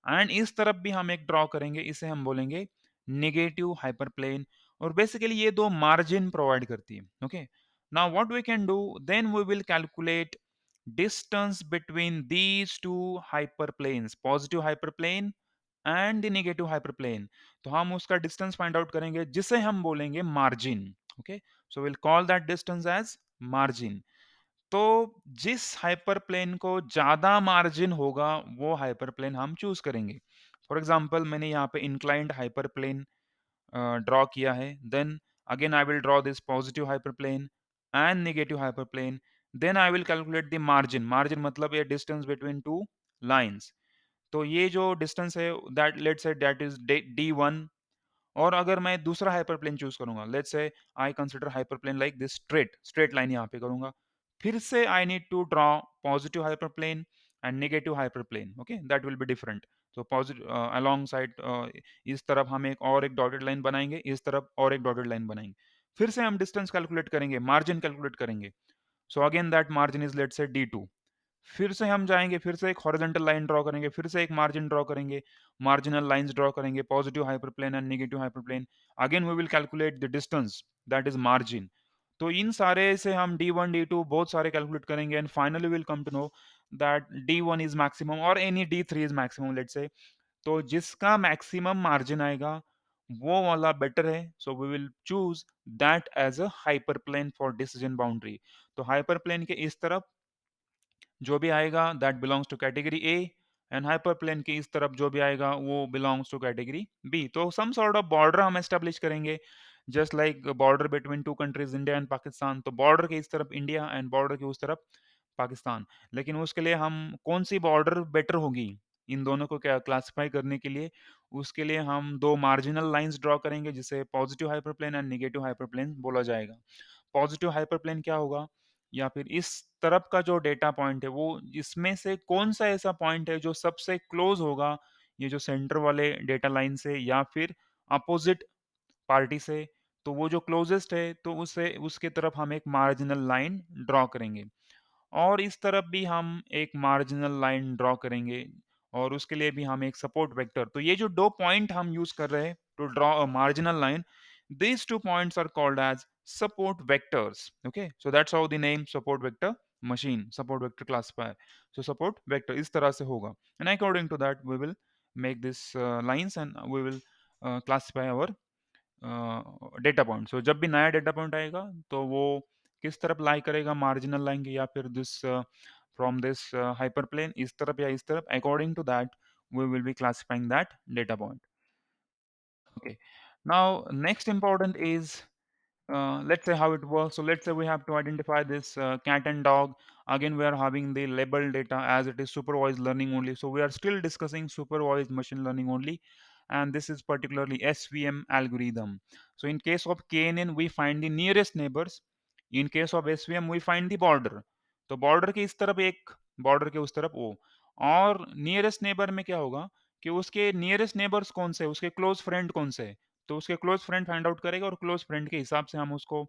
एंड इस तरफ भी हम एक ड्रॉ करेंगे, इसे हम बोलेंगे नेगेटिव हाइपरप्लेन. और बेसिकली ये दो मार्जिन प्रोवाइड करती है. Okay, now what we can do, then we will calculate distance between these two hyperplanes, positive hyperplane and the negative hyperplane. तो हम उसका डिस्टेंस फाइंड आउट करेंगे जिसे हम बोलेंगे margin. Okay, so will call that distance as margin. तो जिस hyperplane को ज्यादा मार्जिन होगा वो हाइपरप्लेन हम चूज करेंगे. फॉर एग्जांपल मैंने यहाँ पे इंक्लाइंड हाइपरप्लेन ड्रॉ किया है. Then again I will draw this positive hyperplane and negative hyperplane. Then I will calculate the margin. Margin मतलब ये डिस्टेंस बिटवीन टू लाइंस. तो ये जो डिस्टेंस है that let's say that is D1. और अगर मैं दूसरा हाइपरप्लेन चूज करूंगा, let's say I consider hyperplane like this straight line यहाँ पे करूंगा. फिर से I need to draw positive hyperplane and negative hyperplane. Okay, that will be different. तो पॉजिटिव अलोंग साइड इस तरफ हम एक डॉटेड लाइन बनाएंगे, इस तरफ और एक डॉटेड लाइन बनाएंगे. फिर से हम डिस्टेंस कैलकुलेट करेंगे, मार्जिन कैलकुलेट करेंगे. So again that margin is let's say D2. फिर से हम जाएँगे, फिर से एक हॉरिज़ॉन्टल लाइन ड्रॉ करेंगे, फिर से एक मार्जिन ड्रॉ करेंगे, मार्जिनल लाइन्स ड्रॉ करेंगे, positive hyperplane and negative hyperplane. Again we will calculate the distance that is margin. तो इन सारे से हम D1, D2 बहुत सारे कैलकुलेट करेंगे and finally we will come to know that D1 is maximum और any D3 is maximum let's say. तो जिसका मैक्सिमम मार्जिन आएगा, वो वाला बेटर है। So we will choose that as a hyperplane for decision boundary. तो hyperplane के इस तरफ जो भी आएगा that belongs to category A and hyperplane की इस तरफ जो भी आएगा वो बिलोंग्स टू कैटेगरी बी। तो सम सॉर्ट ऑफ बॉर्डर हम एस्टेब्लिश करेंगे, just like border between two countries India and Pakistan. तो बॉर्डर के इस तरफ इंडिया एंड बॉर्डर के उस तरफ पाकिस्तान। लेकिन उसके लिए हम कौन सी बॉर्डर बेटर होगी इन दोनों को क्या क्लासिफाई करने के लिए, उसके लिए हम दो मार्जिनल लाइंस ड्रॉ करेंगे जिसे positive hyperplane and negative hyperplane बोला जाएगा। पॉजिटिव हाइपरप्लेन क्या होगा, या फिर इस तरफ का जो डेटा पॉइंट है वो इसमें से कौन सा ऐसा पॉइंट है जो सबसे क्लोज होगा ये जो सेंटर वाले डेटा लाइन से या फिर अपोजिट पार्टी से। तो वो जो क्लोजेस्ट है तो उसे उसके तरफ हम एक मार्जिनल लाइन ड्रॉ करेंगे और इस तरफ भी हम एक मार्जिनल लाइन ड्रॉ करेंगे और उसके लिए भी हम एक सपोर्ट वेक्टर। तो ये जो दो पॉइंट हम यूज कर रहे हैं to draw a marginal line, these two points are called as support vectors. Okay, so that's how the name support vector machine, support vector classifier. So support vector इस तरह से होगा and according to that we will make this lines and we will classify our data point. So जब भी नया data point आएगा तो वो किस तरफ लाई करेगा, मार्जिनल लाइन के या फिर दिस फ्रॉम दिस हाइपरप्लेन इस तरफ या इस तरफ, according to that we will be classifying that data point. Okay, now next important is let's say how it works. So let's say we have to identify this cat and dog. Again, we are having the label data as it is supervised learning only. So we are still discussing supervised machine learning only, and this is particularly SVM algorithm. So in case of KNN, we find the nearest neighbors. In case of SVM, we find the border. तो border के इस तरफ एक, border के उस तरफ वो, और nearest neighbor में क्या होगा कि उसके नियरेस्ट नेबर्स कौन से, उसके क्लोज फ्रेंड कौन से, तो उसके क्लोज फ्रेंड फाइंड आउट करेगा और क्लोज फ्रेंड के हिसाब से हम उसको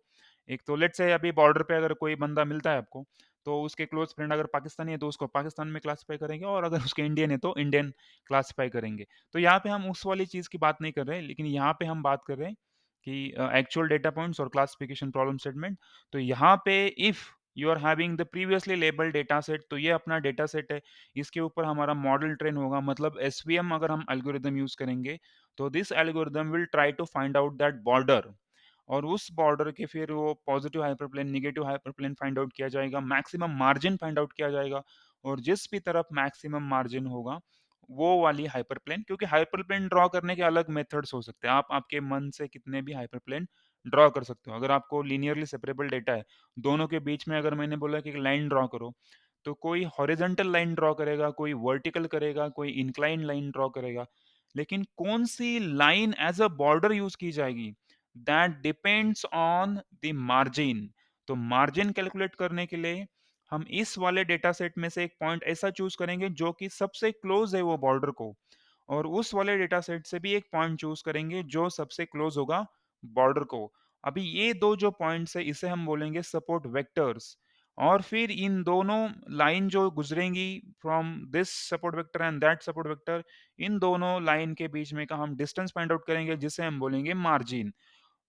एक, तो लेट्स से अभी बॉर्डर पे अगर कोई बंदा मिलता है आपको, तो उसके क्लोज फ्रेंड अगर पाकिस्तानी है तो उसको पाकिस्तान में क्लासिफाई करेंगे और अगर उसके इंडियन है तो इंडियन क्लासिफाई करेंगे। तो यहाँ पे हम उस वाली चीज़ की बात नहीं कर रहे हैं, लेकिन यहाँ पे हम बात कर रहे हैं कि एक्चुअल डेटा पॉइंट्स और क्लासिफिकेशन प्रॉब्लम स्टेटमेंट। तो यहाँ पे if you are having the previously labelled data set, तो ये अपना डेटा सेट है, इसके ऊपर हमारा मॉडल ट्रेन होगा, मतलब एसवीएम अगर हम एल्गोरिदम यूज करेंगे तो this algorithm will try to find out that border, और उस बॉर्डर के फिर वो positive hyperplane negative hyperplane find out किया जाएगा, मैक्सिमम मार्जिन फाइंड आउट किया जाएगा, और जिस भी तरफ मैक्सिमम मार्जिन होगा वो वाली हाइपरप्लेन, क्योंकि हाइपरप्लेन ड्रॉ करने के अलग मेथड्स हो सकते हैं, आप आपके मन से कितने भी हाइपरप्लेन ड्रॉ कर सकते हो। अगर आपको लीनियरली सेपरेबल डेटा है, दोनों के बीच में अगर मैंने बोला कि एक लाइन ड्रॉ करो, तो कोई हॉरिजॉन्टल लाइन ड्रॉ करेगा, कोई वर्टिकल करेगा, कोई इंक्लाइन लाइन ड्रॉ करेगा, लेकिन कौन सी line as a border use की जाएगी that depends on the margin. तो मार्जिन कैलकुलेट करने के लिए हम इस वाले डेटा सेट में से एक पॉइंट ऐसा चूज करेंगे जो कि सबसे क्लोज है वो बॉर्डर को, और उस वाले डेटा सेट से भी एक पॉइंट चूज करेंगे जो सबसे क्लोज होगा बॉर्डर को। अभी ये दो जो पॉइंट्स है इसे हम बोलेंगे सपोर्ट वेक्टर्स, और फिर इन दोनों लाइन जो गुजरेंगी from this support vector and that support vector, इन दोनों लाइन के बीच में का हम डिस्टेंस फाइंड आउट करेंगे जिसे हम बोलेंगे मार्जिन।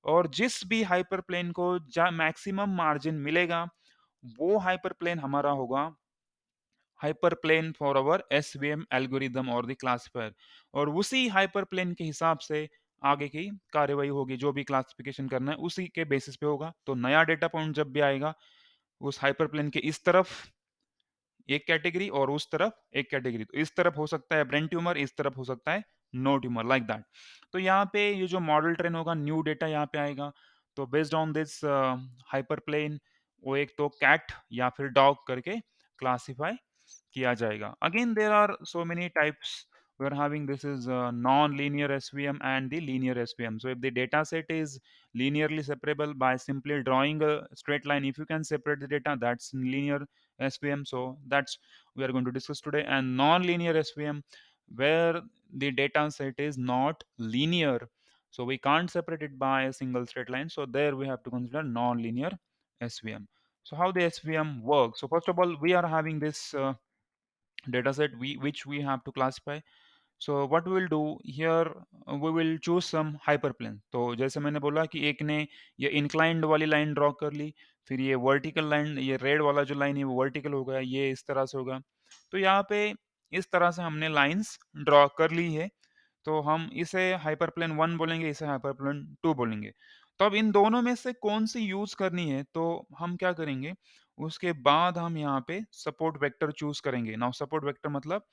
और जिस भी हाइपरप्लेन को जहाँ मैक्सिमम मार्जिन मिलेगा वो हाइपरप्लेन हमारा होगा hyperplane for our SVM algorithm और द क्लासिफायर, और उसी हाइपरप्लेन के हिसाब से आगे की कार्यवाही होगी, जो भी क्लासिफिकेशन करना है उसी के बेसिस पे होगा। तो नया डेटा पॉइंट जब भी आएगा उस हाइपरप्लेन के इस तरफ एक कैटेगरी और उस तरफ एक कैटेगरी, तो इस तरफ हो सकता है ब्रेन ट्यूमर, इस तरफ हो सकता है नो ट्यूमर, लाइक दैट। तो यहाँ पे ये जो मॉडल ट्रेन होगा न्यू डेटा यहाँ पे आएगा, तो बेस्ड ऑन दिस हाइपरप्लेन वो एक तो कैट या फिर डॉग करके क्लासिफाई किया जाएगा। Again, there are so many types. We're having this is non-linear SVM and the linear SVM. So if the data set is linearly separable by simply drawing a straight line, if you can separate the data, that's linear SVM. So that's we are going to discuss today. And non-linear SVM, where the data set is not linear, so we can't separate it by a single straight line. So there we have to consider non-linear SVM. So how the SVM works? So first of all, we are having this data set which we have to classify. So what we will do here, we will choose some hyperplane. तो जैसे मैंने बोला कि एक ने ये inclined वाली line draw कर ली, फिर ये वर्टिकल लाइन, ये रेड वाला जो लाइन है वो वर्टिकल होगा, ये इस तरह से होगा। तो यहाँ पे इस तरह से हमने लाइंस ड्रॉ कर ली है। तो हम इसे हाइपरप्लेन 1 बोलेंगे, इसे हाइपरप्लेन 2 बोलेंगे। तो अब इन दोनों में से कौन-सी यूज़ करनी है, तो हम क्या करेंगे, उसके बाद हम यहाँ पे सपोर्ट वेक्टर चूज़ करेंगे। नाउ सपोर्ट वेक्टर मतलब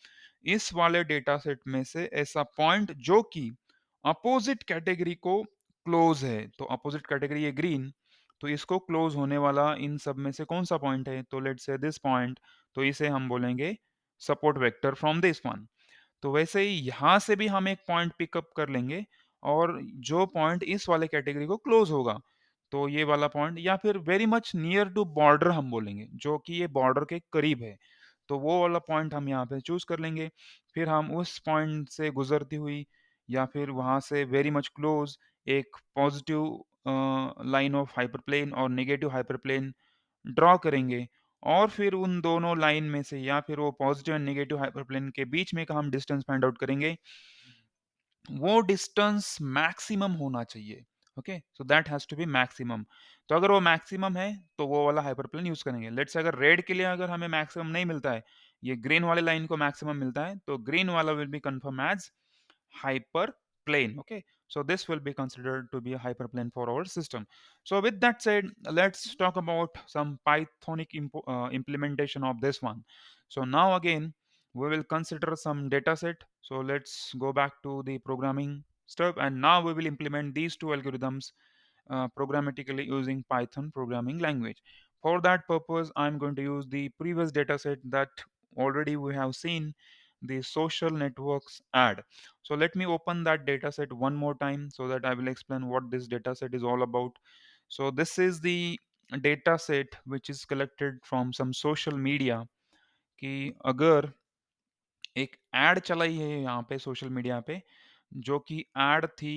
इस वाले डेटा सेट में से ऐसा पॉइंट जो कि अपोज़िट कैटेगरी को क्लोज़ है। तो अपोज़िट कैटेगरी ये ग्रीन, तो इसको क्लोज़ होने वाला इन सब में से कौन-सा पॉइंट है? तो लेट्स से दिस पॉइंट, तो इसे हम बोलेंगे support vector from this one. तो वैसे ही यहाँ से भी हम एक पॉइंट पिकअप कर लेंगे और जो पॉइंट इस वाले कैटेगरी को क्लोज होगा, तो ये वाला पॉइंट या फिर very much near to border हम बोलेंगे, जो कि ये बॉर्डर के करीब है, तो वो वाला पॉइंट हम यहाँ पे चूज कर लेंगे। फिर हम उस पॉइंट से गुजरती हुई या फिर वहां से वेरी मच क्लोज एक पॉजिटिव लाइन ऑफ हाइपरप्लेन और नेगेटिव हाइपरप्लेन ड्रॉ करेंगे, और फिर उन दोनों लाइन में से या फिर वो पॉजिटिव एंड नेगेटिव हाइपरप्लेन के बीच में का हम डिस्टेंस फाइंड आउट करेंगे। वो डिस्टेंस मैक्सिमम होना चाहिए। Okay, so that has to be maximum. तो अगर वो मैक्सिमम है तो वो वाला हाइपरप्लेन यूज करेंगे। लेट्स से अगर रेड के लिए अगर हमें मैक्सिमम नहीं मिलता है, ये ग्रीन वाले लाइन को मैक्सिमम मिलता है, तो ग्रीन वाला will be confirm as hyperplane. Okay, so this will be considered to be a hyperplane for our system. So with that said, let's talk about some Pythonic implementation of this one. So now again, we will consider some data set. So let's go back to the programming stuff, and now we will implement these two algorithms programmatically using Python programming language. For that purpose, I'm going to use the previous dataset that already we have seen, the social networks ad. So let me open that dataset one more time so that I will explain what this dataset is all about. So this is the dataset which is collected from some social media कि अगर एक add चलाई है यहाँ पे social media पे, जो कि एड थी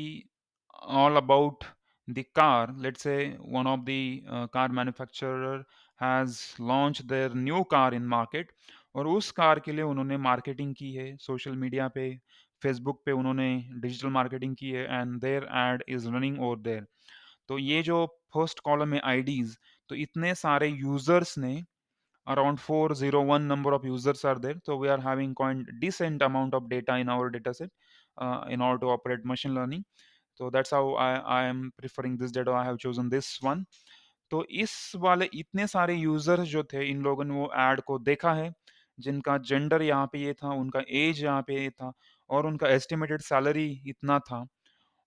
all about the car. Let's say one of the car manufacturer has launch their new car in market, और उस कार के लिए उन्होंने मार्केटिंग की है सोशल मीडिया पे, फेसबुक पे उन्होंने डिजिटल मार्केटिंग की है, and there ad is running over there. तो ये जो फर्स्ट कॉलम है आईडीज, तो इतने सारे यूजर्स ने, around 401 number of users are there, so we are having quite decent amount of data in our data set in order to operate machine learning. So that's how I am preferring this data, I have chosen this one. तो इस वाले इतने सारे users जो थे, इन लोगों ने वो एड को देखा है, जिनका जेंडर यहाँ पे ये था, उनका एज यहाँ पे ये था, और उनका एस्टिमेटेड सैलरी इतना था,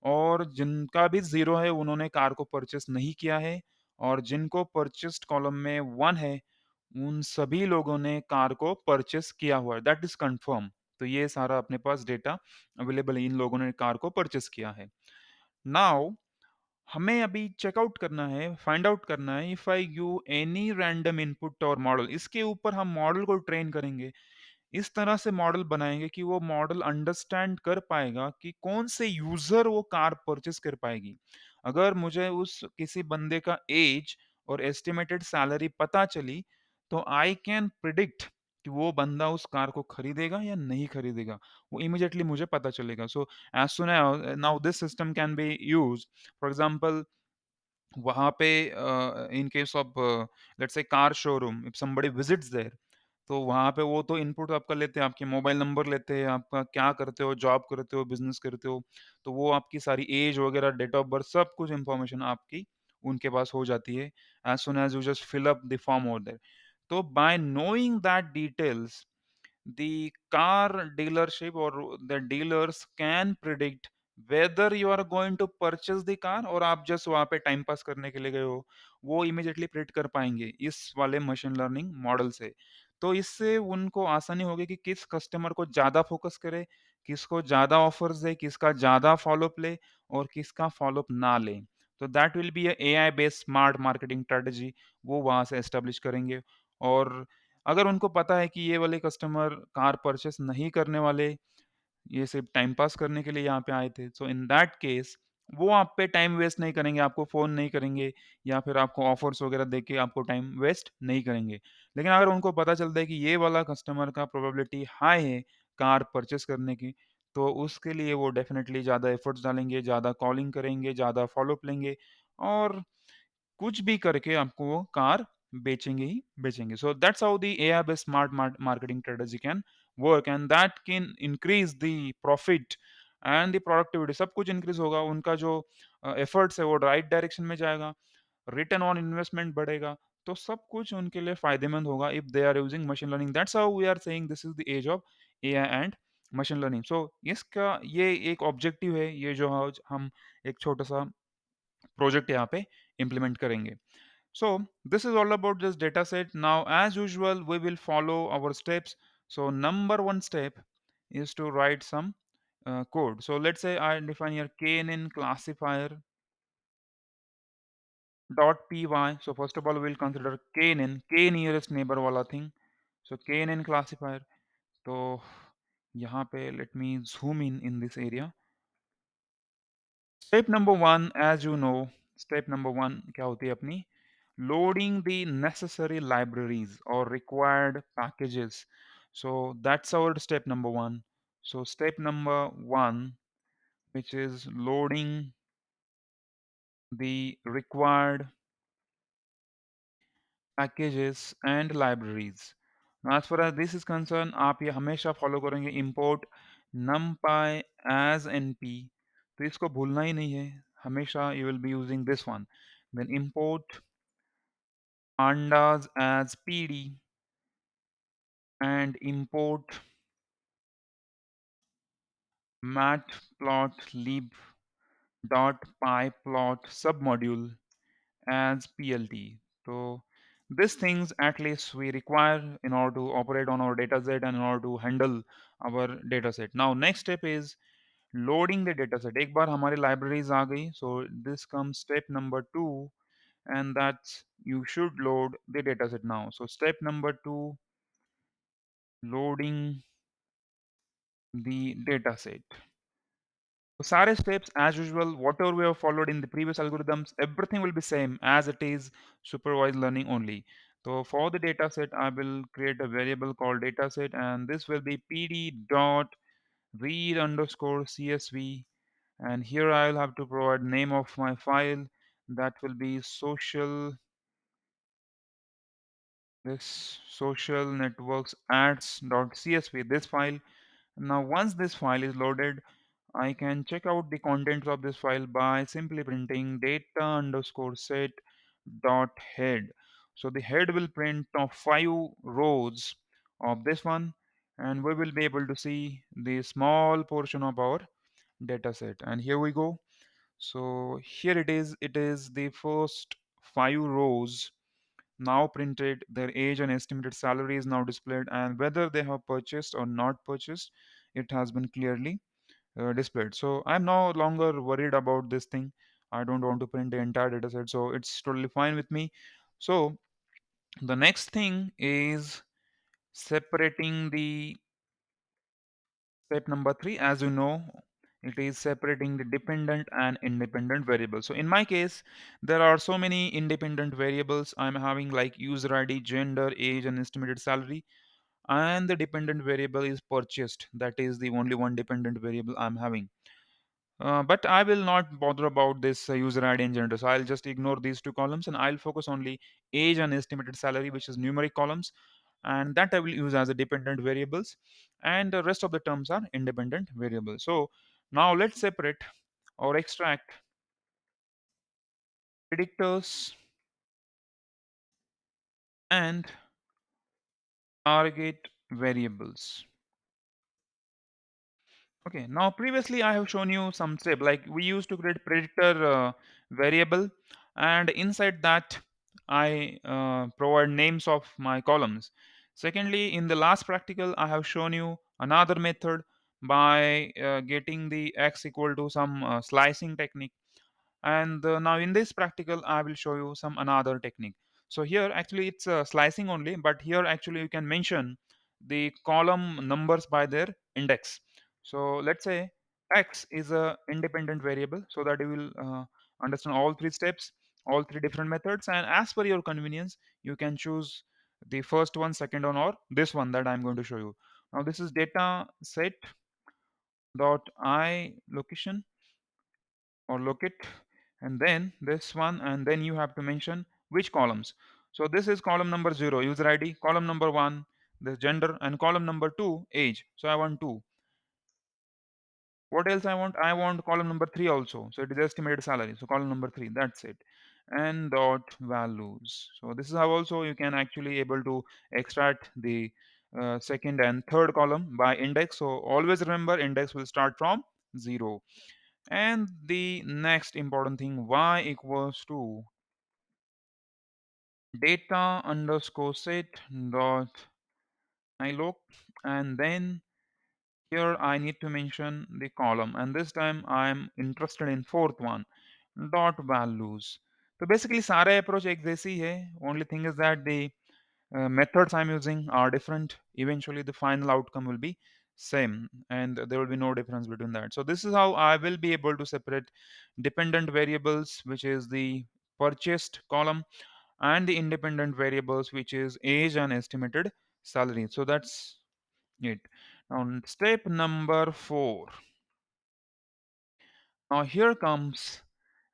और जिनका भी ज़ीरो है उन्होंने कार को परचेस नहीं किया है, और जिनको परचेस्ड कॉलम में 1 है, उन सभी लोगों ने कार को परचेस किया हुआ है, दैट इज़ कन्फर्म। तो ये सारा अपने पास डेटा अवेलेबल है, इन लोगों ने कार को परचेस किया है। नाउ हमें अभी चेकआउट करना है, फाइंड आउट करना है, if I give any random input और मॉडल, इसके ऊपर हम मॉडल को ट्रेन करेंगे। इस तरह से मॉडल बनाएंगे कि वो मॉडल अंडरस्टैंड कर पाएगा कि कौन से यूजर वो कार परचेस कर पाएगी। अगर मुझे उस किसी बंदे का एज और एस्टिमेटेड सैलरी पता चली, तो आई कैन प्रिडिक्ट कि वो बंदा उस कार को खरीदेगा या नहीं खरीदेगा, वो इमिडिएटली मुझे पता चलेगा। So as soon now this system can be use, for example वहाँ पे in case of let's say car showroom, if somebody visits there, तो वहाँ पे वो तो इनपुट आपका लेते हैं, आपके मोबाइल नंबर लेते हैं, आपका क्या करते हो, जॉब करते हो, बिज़नेस करते हो, तो वो आपकी सारी एज वगैरह, डेट ऑफ बर्थ, सब कुछ इन्फॉर्मेशन आपकी उनके पास हो जाती है, as soon as you just fill up the form over there. तो by knowing that details, the car dealership or the dealers can predict whether you are going to purchase the car और आप just वहाँ पे time pass करने के लिए गए हो, वो इमीडिएटली प्रिडिक्ट कर पाएंगे इस वाले मशीन लर्निंग मॉडल से। तो इससे उनको आसानी होगी कि किस कस्टमर को ज़्यादा फोकस करे, किसको ज़्यादा ऑफर्स दे, किसका ज़्यादा फॉलोअप ले और किसका फॉलोअप ना ले। तो that will B A I based smart marketing strategy, वो वहाँ से एस्टेब्लिश करेंगे। और अगर उनको पता है कि ये वाले कस्टमर कार परचेस नहीं करने वाले, ये सिर्फ टाइम पास करने के लिए यहाँ पे आए थे, सो इन दैट केस वो आप पे टाइम वेस्ट नहीं करेंगे, आपको फ़ोन नहीं करेंगे या फिर आपको ऑफ़र्स वग़ैरह देके आपको टाइम वेस्ट नहीं करेंगे। लेकिन अगर उनको पता चलता है कि ये वाला कस्टमर का प्रोबेबिलिटी हाई है कार परचेज़ करने की, तो उसके लिए वो डेफ़िनेटली ज़्यादा एफ़र्ट्स डालेंगे, ज़्यादा कॉलिंग करेंगे, ज़्यादा फ़ॉलो-अप लेंगे और कुछ भी करके आपको वो कार बेचेंगे ही बेचेंगे। So that's how the AI based smart marketing strategy can work and that can increase the profit and the productivity. सब कुछ इंक्रीज होगा, उनका जो एफर्ट्स है वो राइट डायरेक्शन में जाएगा, रिटर्न ऑन इन्वेस्टमेंट बढ़ेगा, तो सब कुछ उनके लिए फायदेमंद होगा if they are using machine learning. That's how we are saying this is the age of AI and machine learning. So इसका ये एक ऑब्जेक्टिव है, ये जो आज हम एक छोटा सा प्रोजेक्ट यहाँ पे इम्प्लीमेंट करेंगे। So this is all about this data set. Now, as usual, we will follow our steps. So number one step is to write some code. So let's say I define here KNN classifier dot py. So first of all, we'll consider KNN, K nearest neighbor wala thing. So KNN classifier. तो यहाँ पे let me zoom in this area. Step number one, as you know, step number one क्या होती है अपनी? Loading the necessary libraries or required packages. So that's our step number one. So step number one, which is loading the required packages and libraries. Now, as far as this is concerned, आप ये हमेशा follow करेंगे import numpy as np. तो इसको भूलना ही नहीं है, हमेशा you will be using this one. Then import pandas as pd and import matplotlib dot pyplot submodule as plt. So these things at least we require in order to operate on our dataset and in order to handle our dataset. Now next step is loading the dataset. एक बार हमारी libraries आ गई, so this comes step number two, and that's you should load the dataset now. So step number two, loading the dataset. So सारे steps as usual, whatever we have followed in the previous algorithms, everything will be same as it is supervised learning only. So for the dataset, I will create a variable called dataset, and this will be pd dot read underscore csv, and here I'll have to provide name of my file. That will be social networks ads.csv, this file. Now once this file is loaded, I can check out the contents of this file by simply printing data underscore set dot head. So the head will print of 5 rows of this one, and we will be able to see the small portion of our data set. And here we go. So here it is. It is the first 5 rows now printed. Their age and estimated salary is now displayed, and whether they have purchased or not purchased, it has been clearly displayed. So I'm no longer worried about this thing. I don't want to print the entire data set, so it's totally fine with me. So the next thing is separating the step number three. As you know, it is separating the dependent and independent variables. So in my case, there are so many independent variables I'm having, like user ID, gender, age, and estimated salary. And the dependent variable is purchased. That is the only one dependent variable I'm having. But I will not bother about this user ID and gender. So I'll just ignore these two columns and I'll focus only age and estimated salary, which is numeric columns, and that I will use as a dependent variables, and the rest of the terms are independent variables. So now let's separate or extract predictors and target variables. Okay, now previously I have shown you some step, like we used to create predictor variable, and inside that I provide names of my columns. Secondly, in the last practical, I have shown you another method by getting the x equal to some slicing technique. And now in this practical I will show you some another technique. So here actually it's slicing only, but here actually you can mention the column numbers by their index. So let's say X is a independent variable, so that you will understand all three steps, all three different methods, and as per your convenience, you can choose the first one, second one, or this one that I'm going to show you. Now this is data set dot I location or locate, and then this one, and then you have to mention which columns. So this is column number 0, user ID, column number 1, the gender, and column number 2, age. So I want 2. What else I want? I want column number 3 also. So it is estimated salary. So column number 3, that's it. And dot values. So this is how also you can actually able to extract the second and third column by index. So always remember, index will start from 0. And the next important thing, y equals to data underscore set dot iloc, and then here I need to mention the column, and this time I'm interested in fourth one, dot values. So basically सारे approach एक जैसी है. Only thing is that the methods I'm using are different. Eventually the final outcome will be same, and there will be no difference between that. So this is how I will be able to separate dependent variables, which is the purchased column, and the independent variables, which is age and estimated salary. So that's it. Now step number 4. Now here comes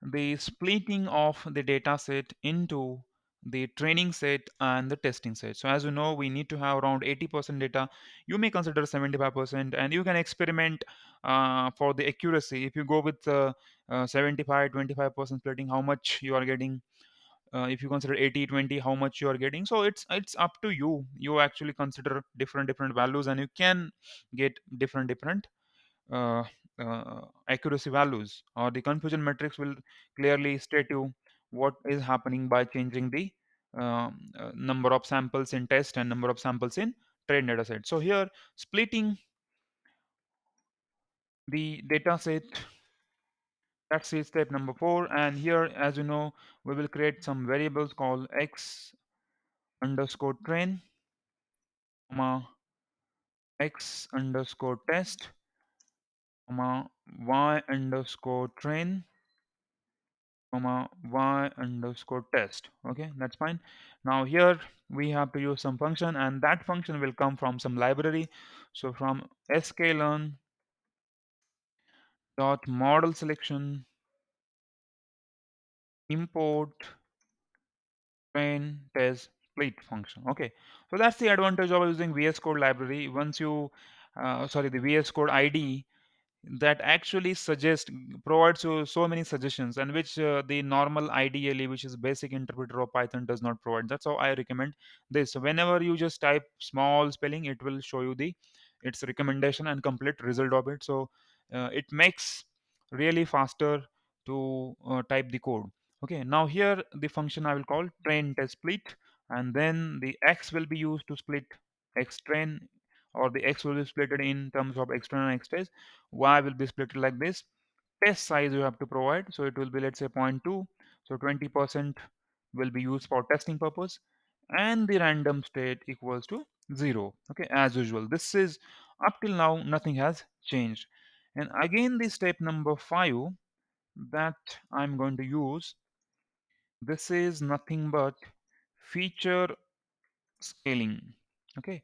the splitting of the data set into the training set and the testing set. So as you know, we need to have around 80% data. You may consider 75%, and you can experiment for the accuracy. If you go with 75 25% splitting, how much you are getting. If you consider 80/20, how much you are getting. So it's up to you. You actually consider different values, and you can get different uh, accuracy values, or the confusion matrix will clearly state you what is happening by changing the number of samples in test and number of samples in train data set. So here splitting the data set, that's the step number 4. And here, as you know, we will create some variables called x underscore train, comma x underscore test, comma y underscore train, comma y underscore test. Okay, that's fine. Now here we have to use some function, and that function will come from some library. So from sklearn dot model selection import train test split function. Okay, so that's the advantage of using VS Code library. Once you sorry, the VS Code ID that actually suggest provides you so many suggestions, and which the normal ideally, which is basic interpreter of Python, does not provide. That's how I recommend this. So whenever you just type small spelling, it will show you the its recommendation and complete result of it. So it makes really faster to type the code. Okay, now here the function I will call train test split, and then the x will be used to split x train, or the x will be split in terms of x train and x test. Y will be split like this. Test size you have to provide, so it will be, let's say, 0.2. So 20% will be used for testing purpose, and the random state equals to 0. Okay, as usual. This is up till now nothing has changed. And again, the step number 5 that I'm going to use, this is nothing but feature scaling. Okay,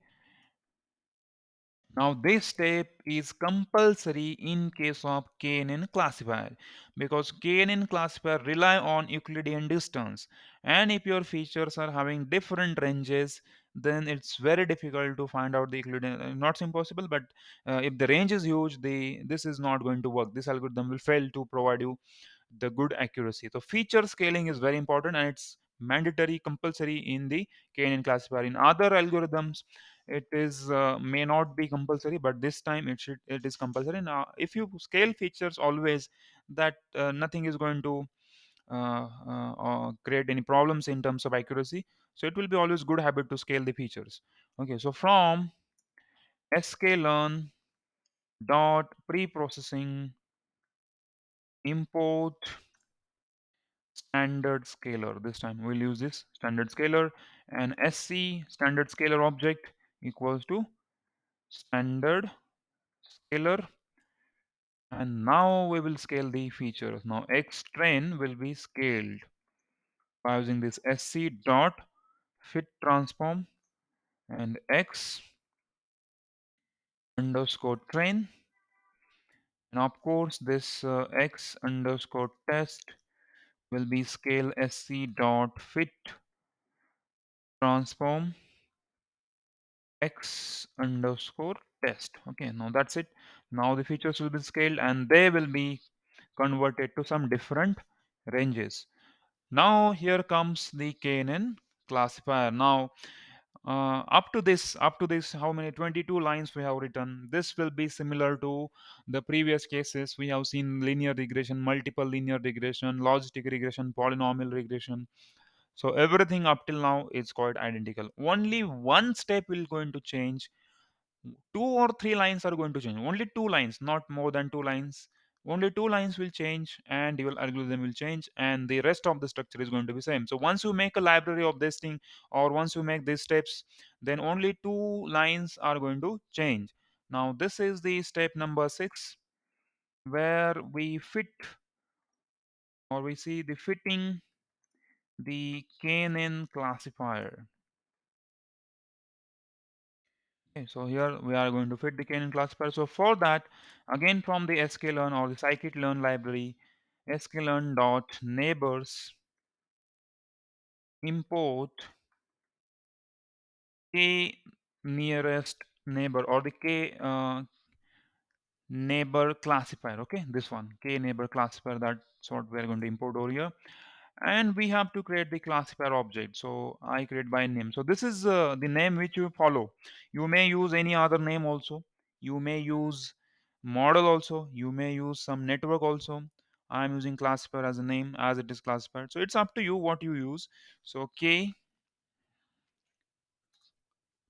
now this step is compulsory in case of KNN classifier, because KNN classifier rely on Euclidean distance, and if your features are having different ranges, then it's very difficult to find out the Euclidean. Not impossible, but if the range is huge, the this is not going to work. This algorithm will fail to provide you the good accuracy. So feature scaling is very important, and it's mandatory, compulsory in the KNN classifier. In other algorithms, it is may not be compulsory, but this time it is compulsory. Now if you scale features always, that nothing is going to create any problems in terms of accuracy. So it will be always good habit to scale the features. Okay, so from sklearn dot pre-processing import standard scalar. This time we'll use this standard scalar, and sc standard scalar object equals to standard scalar, And now we will scale the features. Now x train will be scaled by using this sc dot fit transform and x underscore train, and of course this x underscore test will be scale sc dot fit transform x underscore test. Okay, now that's it. Now the features will be scaled and they will be converted to some different ranges. Now here comes the KNN classifier. Now up to this how many 22 lines we have written. This will be similar to the previous cases. We have seen linear regression, multiple linear regression, logistic regression, polynomial regression. So everything up till now is quite identical. Only one step will going to change. Two or three lines are going to change. Only two lines, not more than two lines. Only two lines will change and your algorithm will change, and the rest of the structure is going to be same. So once you make a library of this thing, or once you make these steps, then only two lines are going to change. Now this is the step number 6, where we fit, or we see the fitting the KNN classifier. Okay, so here we are going to fit the KNN classifier. So for that, again from the sklearn or the scikit-learn library, sklearn dot neighbors import k nearest neighbor, or the k neighbor classifier. Okay, this one k neighbor classifier, that's what we are going to import over here. And we have to create the classifier object. So I create by name. So this is the name which you follow. You may use any other name also. You may use model also. You may use some network also. I'm using classifier as a name as it is classified. So it's up to you what you use. So k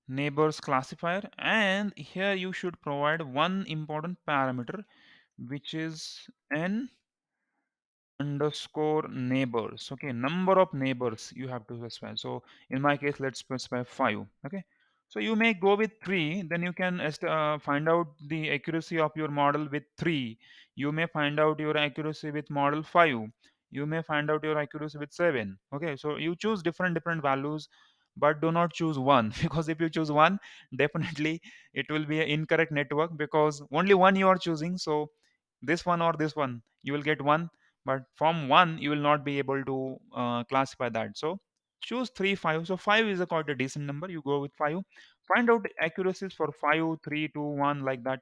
neighbors classifier, and here you should provide one important parameter, which is n underscore neighbors. Okay, number of neighbors you have to specify. So in my case, let's specify 5. Okay, so you may go with 3, then you can find out the accuracy of your model with 3. You may find out your accuracy with model 5. You may find out your accuracy with 7. Okay, so you choose different values, but do not choose one because if you choose one, definitely it will be an incorrect network, because only one you are choosing. So this one or this one, you will get one, but from one you will not be able to classify that. So choose 3 5. So 5 is a quite a decent number. You go with 5. Find out accuracies for 5 3 2 1, like that.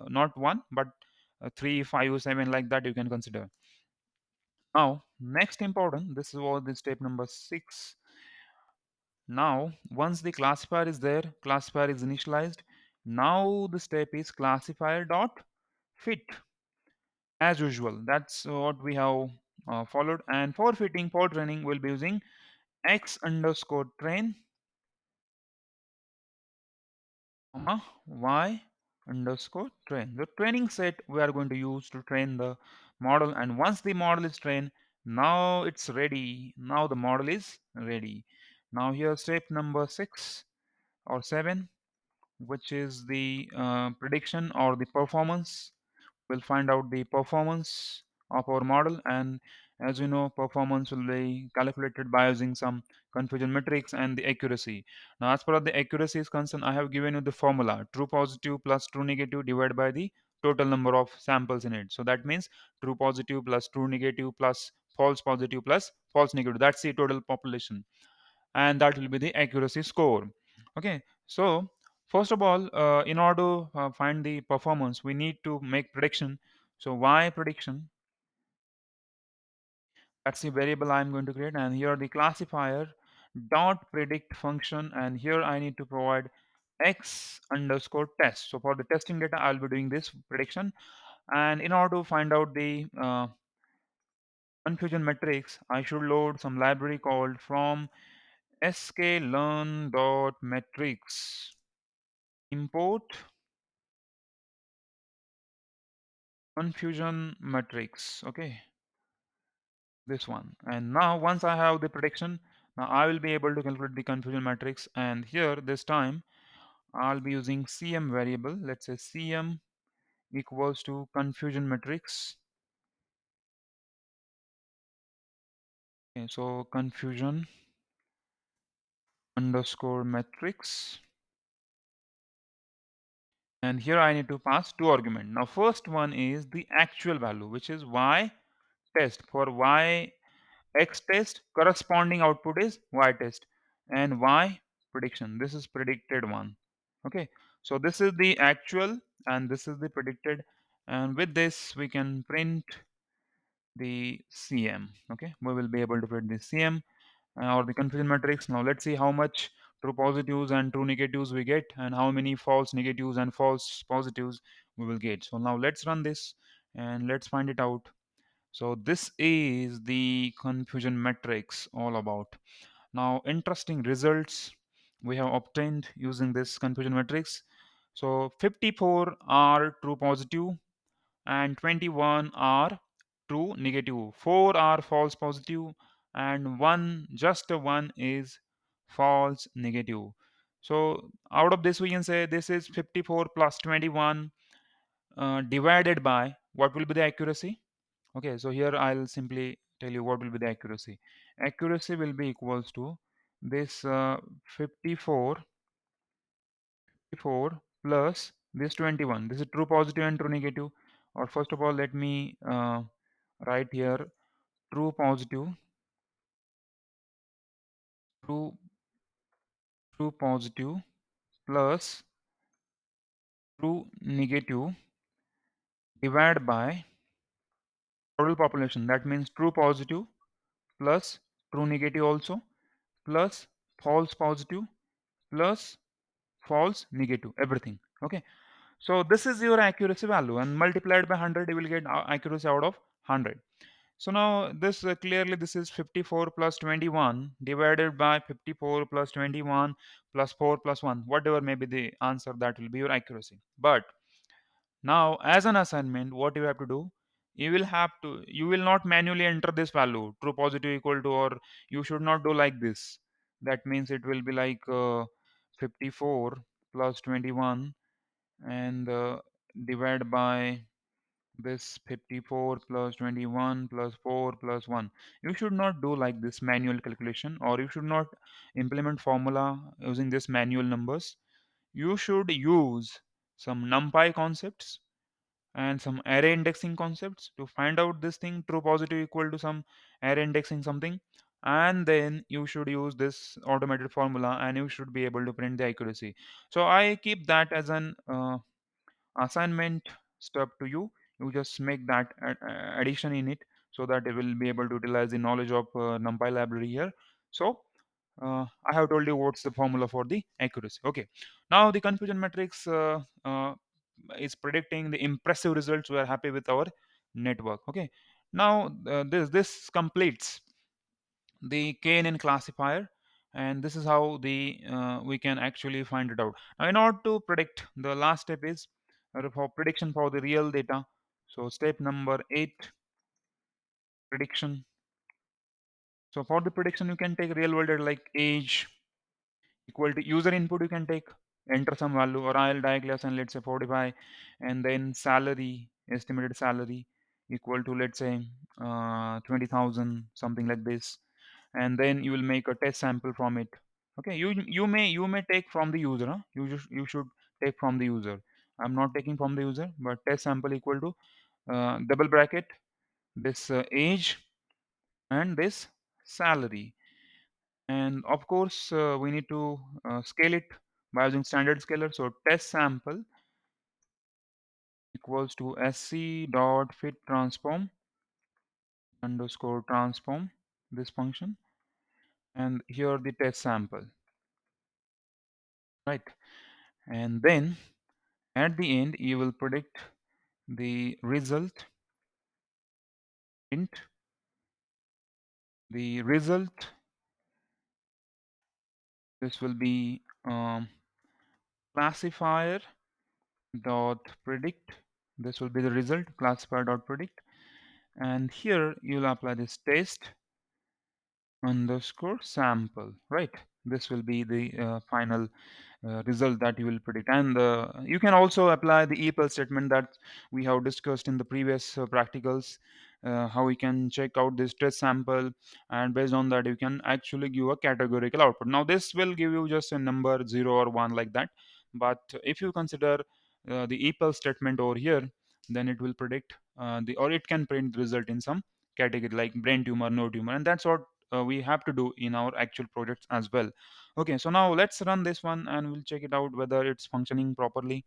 Not 1 but 3 5 7, like that you can consider. Now next important, this was the step number 6. Now once the classifier is there, classifier is initialized. Now the step is classifier dot fit. As usual, that's what we have followed. And for fitting, for training, we'll be using x underscore train, comma y underscore train. The training set we are going to use to train the model, and once the model is trained, now it's ready. Now the model is ready. Now here step number 6 or 7, which is the prediction or the performance. We'll find out the performance of our model, and as you know, performance will be calculated by using some confusion matrix and the accuracy. Now as far as the accuracy is concerned, I have given you the formula: true positive plus true negative divided by the total number of samples in it. So that means true positive plus true negative plus false positive plus false negative, that's the total population, and that will be the accuracy score. Okay, so first of all, in order to find the performance, we need to make prediction. So y prediction, that's the variable I'm going to create, and here the classifier dot predict function, and here I need to provide x underscore test. So for the testing data, I'll be doing this prediction, and in order to find out the confusion matrix, I should load some library called from sklearn.matrix. Import confusion matrix. Okay, this one. And now once I have the prediction, now I will be able to calculate the confusion matrix. And here this time I'll be using cm variable. Let's say cm equals to confusion matrix. Okay, so confusion underscore matrix, and here I need to pass two arguments. Now first one is the actual value, which is y test. For y x test, corresponding output is y test, and y prediction, this is predicted one. Okay, so this is the actual and this is the predicted, and with this we can print the CM. Okay, we will be able to print the CM or the confusion matrix. Now let's see how much true positives and true negatives we get and how many false negatives and false positives we will get. So now let's run this and let's find it out. So this is the confusion matrix all about. Now interesting results we have obtained using this confusion matrix. So 54 are true positive and 21 are true negative. 4 are false positive and one, just one is false negative. So out of this we can say this is 54 plus 21 divided by what will be the accuracy. Okay, so here I'll simply tell you what will be the accuracy. Accuracy will be equals to this 54 plus this 21. This is true positive and true negative. Or first of all, let me write here true positive, true true positive plus true negative divided by total population. That means true positive plus true negative also plus false positive plus false negative, everything. Okay, so this is your accuracy value and multiplied by 100 you will get accuracy out of 100. So now this clearly this is 54 plus 21 divided by 54 plus 21 plus 4 plus 1, whatever may be the answer, that will be your accuracy. But now as an assignment what you have to do, you will not manually enter this value true positive equal to, or you should not do like this. That means it will be like 54 plus 21 and divide by this 54 plus 21 plus 4 plus 1. You should not do like this manual calculation, or you should not implement formula using this manual numbers. You should use some numpy concepts and some array indexing concepts to find out this thing true positive equal to some array indexing something, and then you should use this automated formula and you should be able to print the accuracy. So I keep that as an assignment step to you. You just make that addition in it so that you will be able to utilize the knowledge of numpy library here. So I have told you what's the formula for the accuracy. Okay, now the confusion matrix is predicting the impressive results. We are happy with our network. Okay, now this completes the KNN classifier, and this is how the we can actually find it out. Now, in order to predict, the last step is for prediction for the real data. So step number 8, prediction. So for the prediction, you can take real world data like age equal to user input. You can take enter some value, or I'll diagnose and let's say 45, and then salary, estimated salary equal to let's say 20,000, something like this, and then you will make a test sample from it. Okay, you may take from the user, huh? You should take from the user. I'm not taking from the user, but test sample equal to double bracket this age and this salary, and of course we need to scale it by using standard scaler. So test sample equals to sc dot fit transform underscore transform, this function, and here the test sample, right? And then at the end you will predict the result int, the result, this will be classifier dot predict, this will be the result classifier dot predict, and here you'll apply this test underscore sample, right? This will be the final result that you will predict. And you can also apply the EPL statement that we have discussed in the previous practicals, how we can check out this test sample, and based on that you can actually give a categorical output. Now this will give you just a number 0 or 1 like that, but if you consider the EPL statement over here, then it will predict the or it can print the result in some category like brain tumor, no tumor, and that's what we have to do in our actual projects as well. Okay, so now let's run this one and we'll check it out whether it's functioning properly.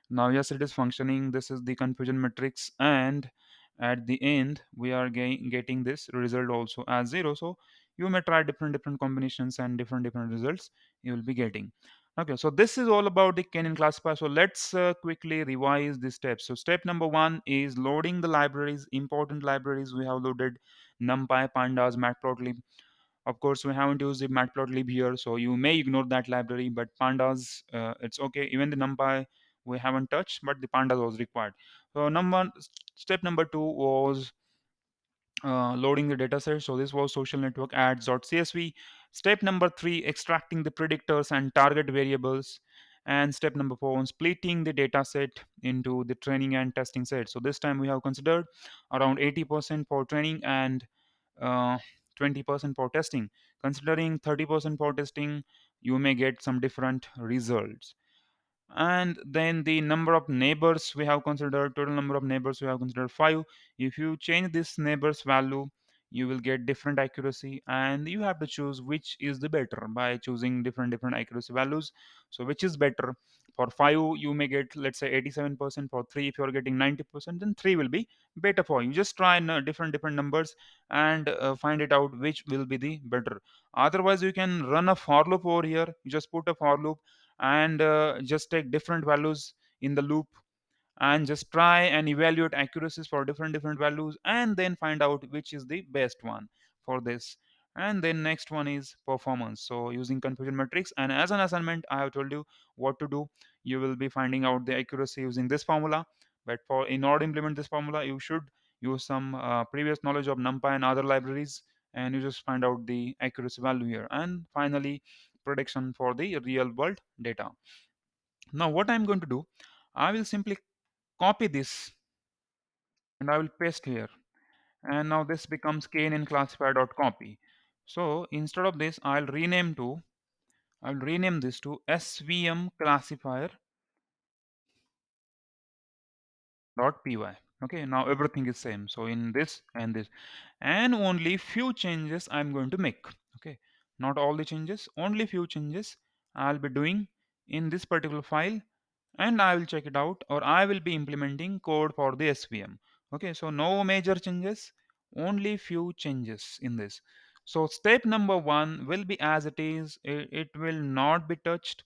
Now, yes, it is functioning. This is the confusion matrix, and at the end, we are getting this result also as 0. So you may try different combinations and different results you will be getting. Okay, so this is all about the KNN classifier. So let's quickly revise the steps. So step number one is loading the libraries, important libraries. We have loaded NumPy, Pandas, Matplotlib. Of course, we haven't used the matplotlib here, so you may ignore that library, but pandas, it's okay. Even the numpy we haven't touched, but the pandas was required. So step number two was loading the dataset. So this was social network ads.csv. Step number three, extracting the predictors and target variables. And step number four, on splitting the dataset into the training and testing set. So this time we have considered around 80% for training and uh, 20% for testing. Considering 30% for testing, you may get some different results. And then the number of neighbors we have considered, total number of neighbors we have considered 5. If you change this neighbors value, you will get different accuracy, and you have to choose which is the better by choosing different accuracy values. So which is better? For 5 you may get, let's say, 87%. For 3, if you are getting 90%, then 3 will be better for you. Just try different numbers and find it out which will be the better. Otherwise you can run a for loop over here. You just put a for loop and just take different values in the loop and just try and evaluate accuracies for different values, and then find out which is the best one for this. And then next one is performance, so using confusion matrix. And as an assignment, I have told you what to do. You will be finding out the accuracy using this formula, but for in order to implement this formula, you should use some previous knowledge of numpy and other libraries, and you just find out the accuracy value here. And finally, prediction for the real world data. Now what I'm going to do, I will simply copy this and I will paste here. And now this becomes knn classifier.copy. So instead of this, I'll rename this to svm classifier.py. Okay, now everything is same. So in this and this, and only few changes I'm going to make. Okay, not all the changes, only few changes I'll be doing in this particular file, and I will check it out, or I will be implementing code for the SVM. Okay, so no major changes, only few changes in this. So step number one will be as it is, it will not be touched.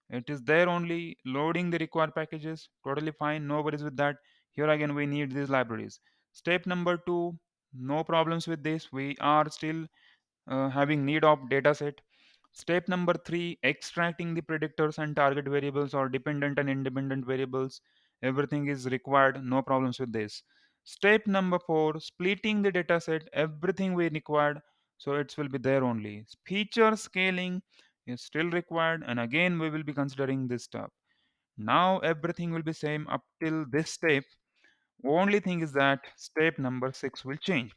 It is there only, loading the required packages, totally fine, no worries with that. Here again, we need these libraries. Step number two, no problems with this. We are still having need of dataset. Step number three, extracting the predictors and target variables or dependent and independent variables. Everything is required, no problems with this. Step number four, splitting the dataset, everything we required, so it will be there only. Feature scaling is still required, and again we will be considering this stuff. Now everything will be same up till this step. Only thing is that step number six will change.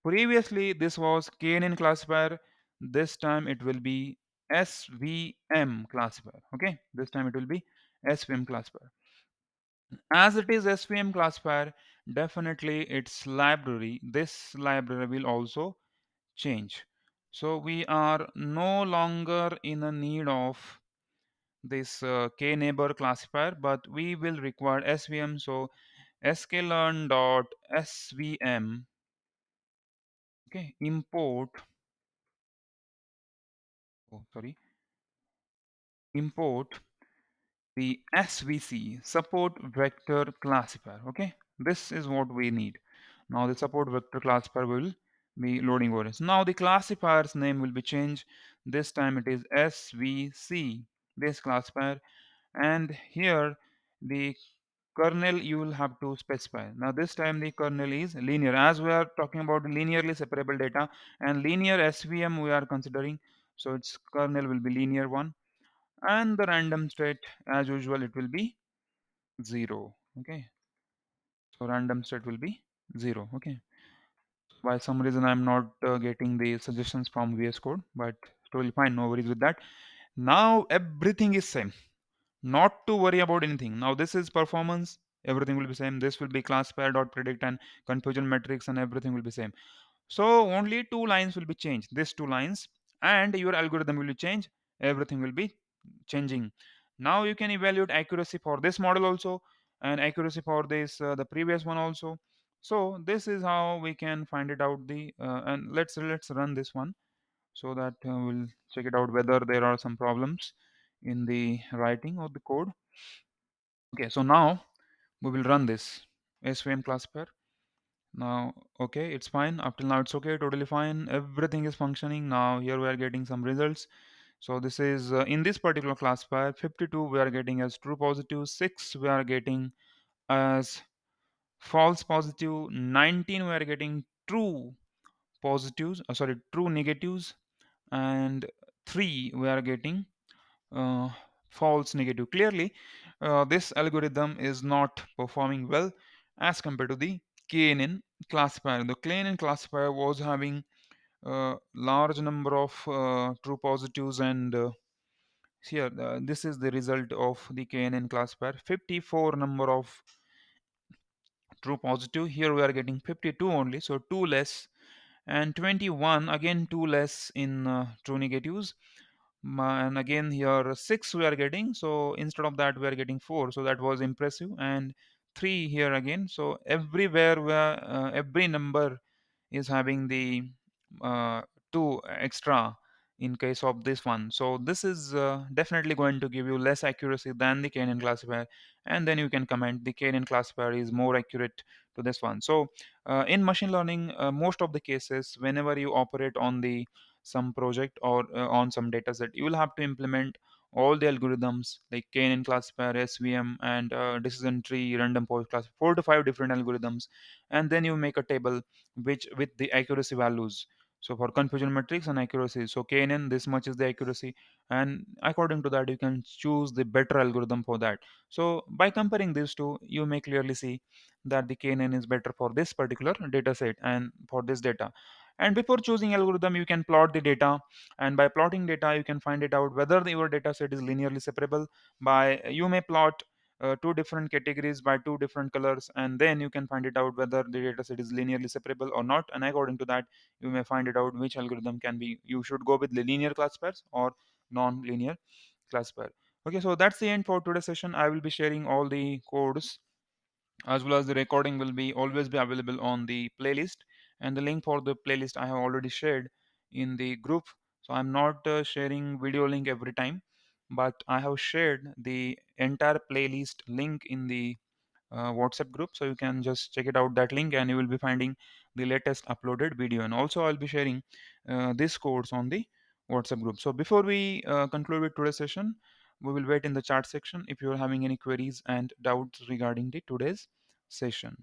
Previously, this was KNN classifier. This time it will be SVM classifier. Okay, this time it will be SVM classifier. As it is SVM classifier, definitely its library, this library will also change. So we are no longer in a need of this kneighbor classifier, but we will require SVM. So sklearn.svm, okay, oh sorry import the SVC, support vector classifier. Okay, this is what we need. Now the support vector classifier will be loading over. So now the classifier's name will be changed. This time it is SVC, this classifier, and here the kernel you will have to specify. Now this time the kernel is linear, as we are talking about linearly separable data, and linear SVM we are considering. So its kernel will be linear one, and the random state, as usual, it will be 0. Okay, so random state will be 0. Okay, by some reason I'm not getting the suggestions from VS Code, but totally fine, no worries with that. Now everything is same, not to worry about anything. Now this is performance, everything will be same. This will be classifier dot predict and confusion matrix, and everything will be same. So only two lines will be changed, these two lines, and your algorithm will be changed. Everything will be changing. Now you can evaluate accuracy for this model also, and accuracy for this the previous one also. So this is how we can find it out. The and let's run this one so that we'll check it out whether there are some problems in the writing of the code. Okay, so now we will run this SVM classifier. Now, okay, it's fine. Up till now, it's okay, totally fine. Everything is functioning. Now, here we are getting some results. So, this is in this particular classifier 52 we are getting as true positive, 6 we are getting as false positive, 19 we are getting true positives, sorry, true negatives, and 3 we are getting uh, false negative. Clearly, this algorithm is not performing well as compared to the KNN classifier. The KNN classifier was having a large number of true positives, and here this is the result of the KNN classifier. 54 number of true positive. Here we are getting 52 only, so 2 less, and 21 again 2 less in true negatives. And again here 6 we are getting, so instead of that we are getting 4, so that was impressive. And 3 here again, so everywhere where every number is having the uh, 2 extra in case of this one. So this is definitely going to give you less accuracy than the KNN classifier, and then you can comment the KNN classifier is more accurate to this one. So in machine learning, most of the cases whenever you operate on the some project or on some data set, you will have to implement all the algorithms like KNN classifier, SVM, and decision tree, random forest classifier, 4 to 5 different algorithms, and then you make a table which with the accuracy values. So for confusion matrix and accuracy, so KNN this much is the accuracy, and according to that you can choose the better algorithm for that. So by comparing these two, you may clearly see that the KNN is better for this particular data set and for this data. And before choosing algorithm, you can plot the data, and by plotting data you can find it out whether your data set is linearly separable. By you may plot two different categories by two different colors, and then you can find it out whether the data set is linearly separable or not, and according to that you may find it out which algorithm can be, you should go with the linear classifiers or non-linear classifier. Okay, so that's the end for today's session. I will be sharing all the codes as well as the recording will be always be available on the playlist, and the link for the playlist I have already shared in the group. So I'm not sharing video link every time, but I have shared the entire playlist link in the WhatsApp group, so you can just check it out that link and you will be finding the latest uploaded video. And also I'll be sharing this course on the WhatsApp group. So before we conclude with today's session, we will wait in the chat section if you are having any queries and doubts regarding the today's session.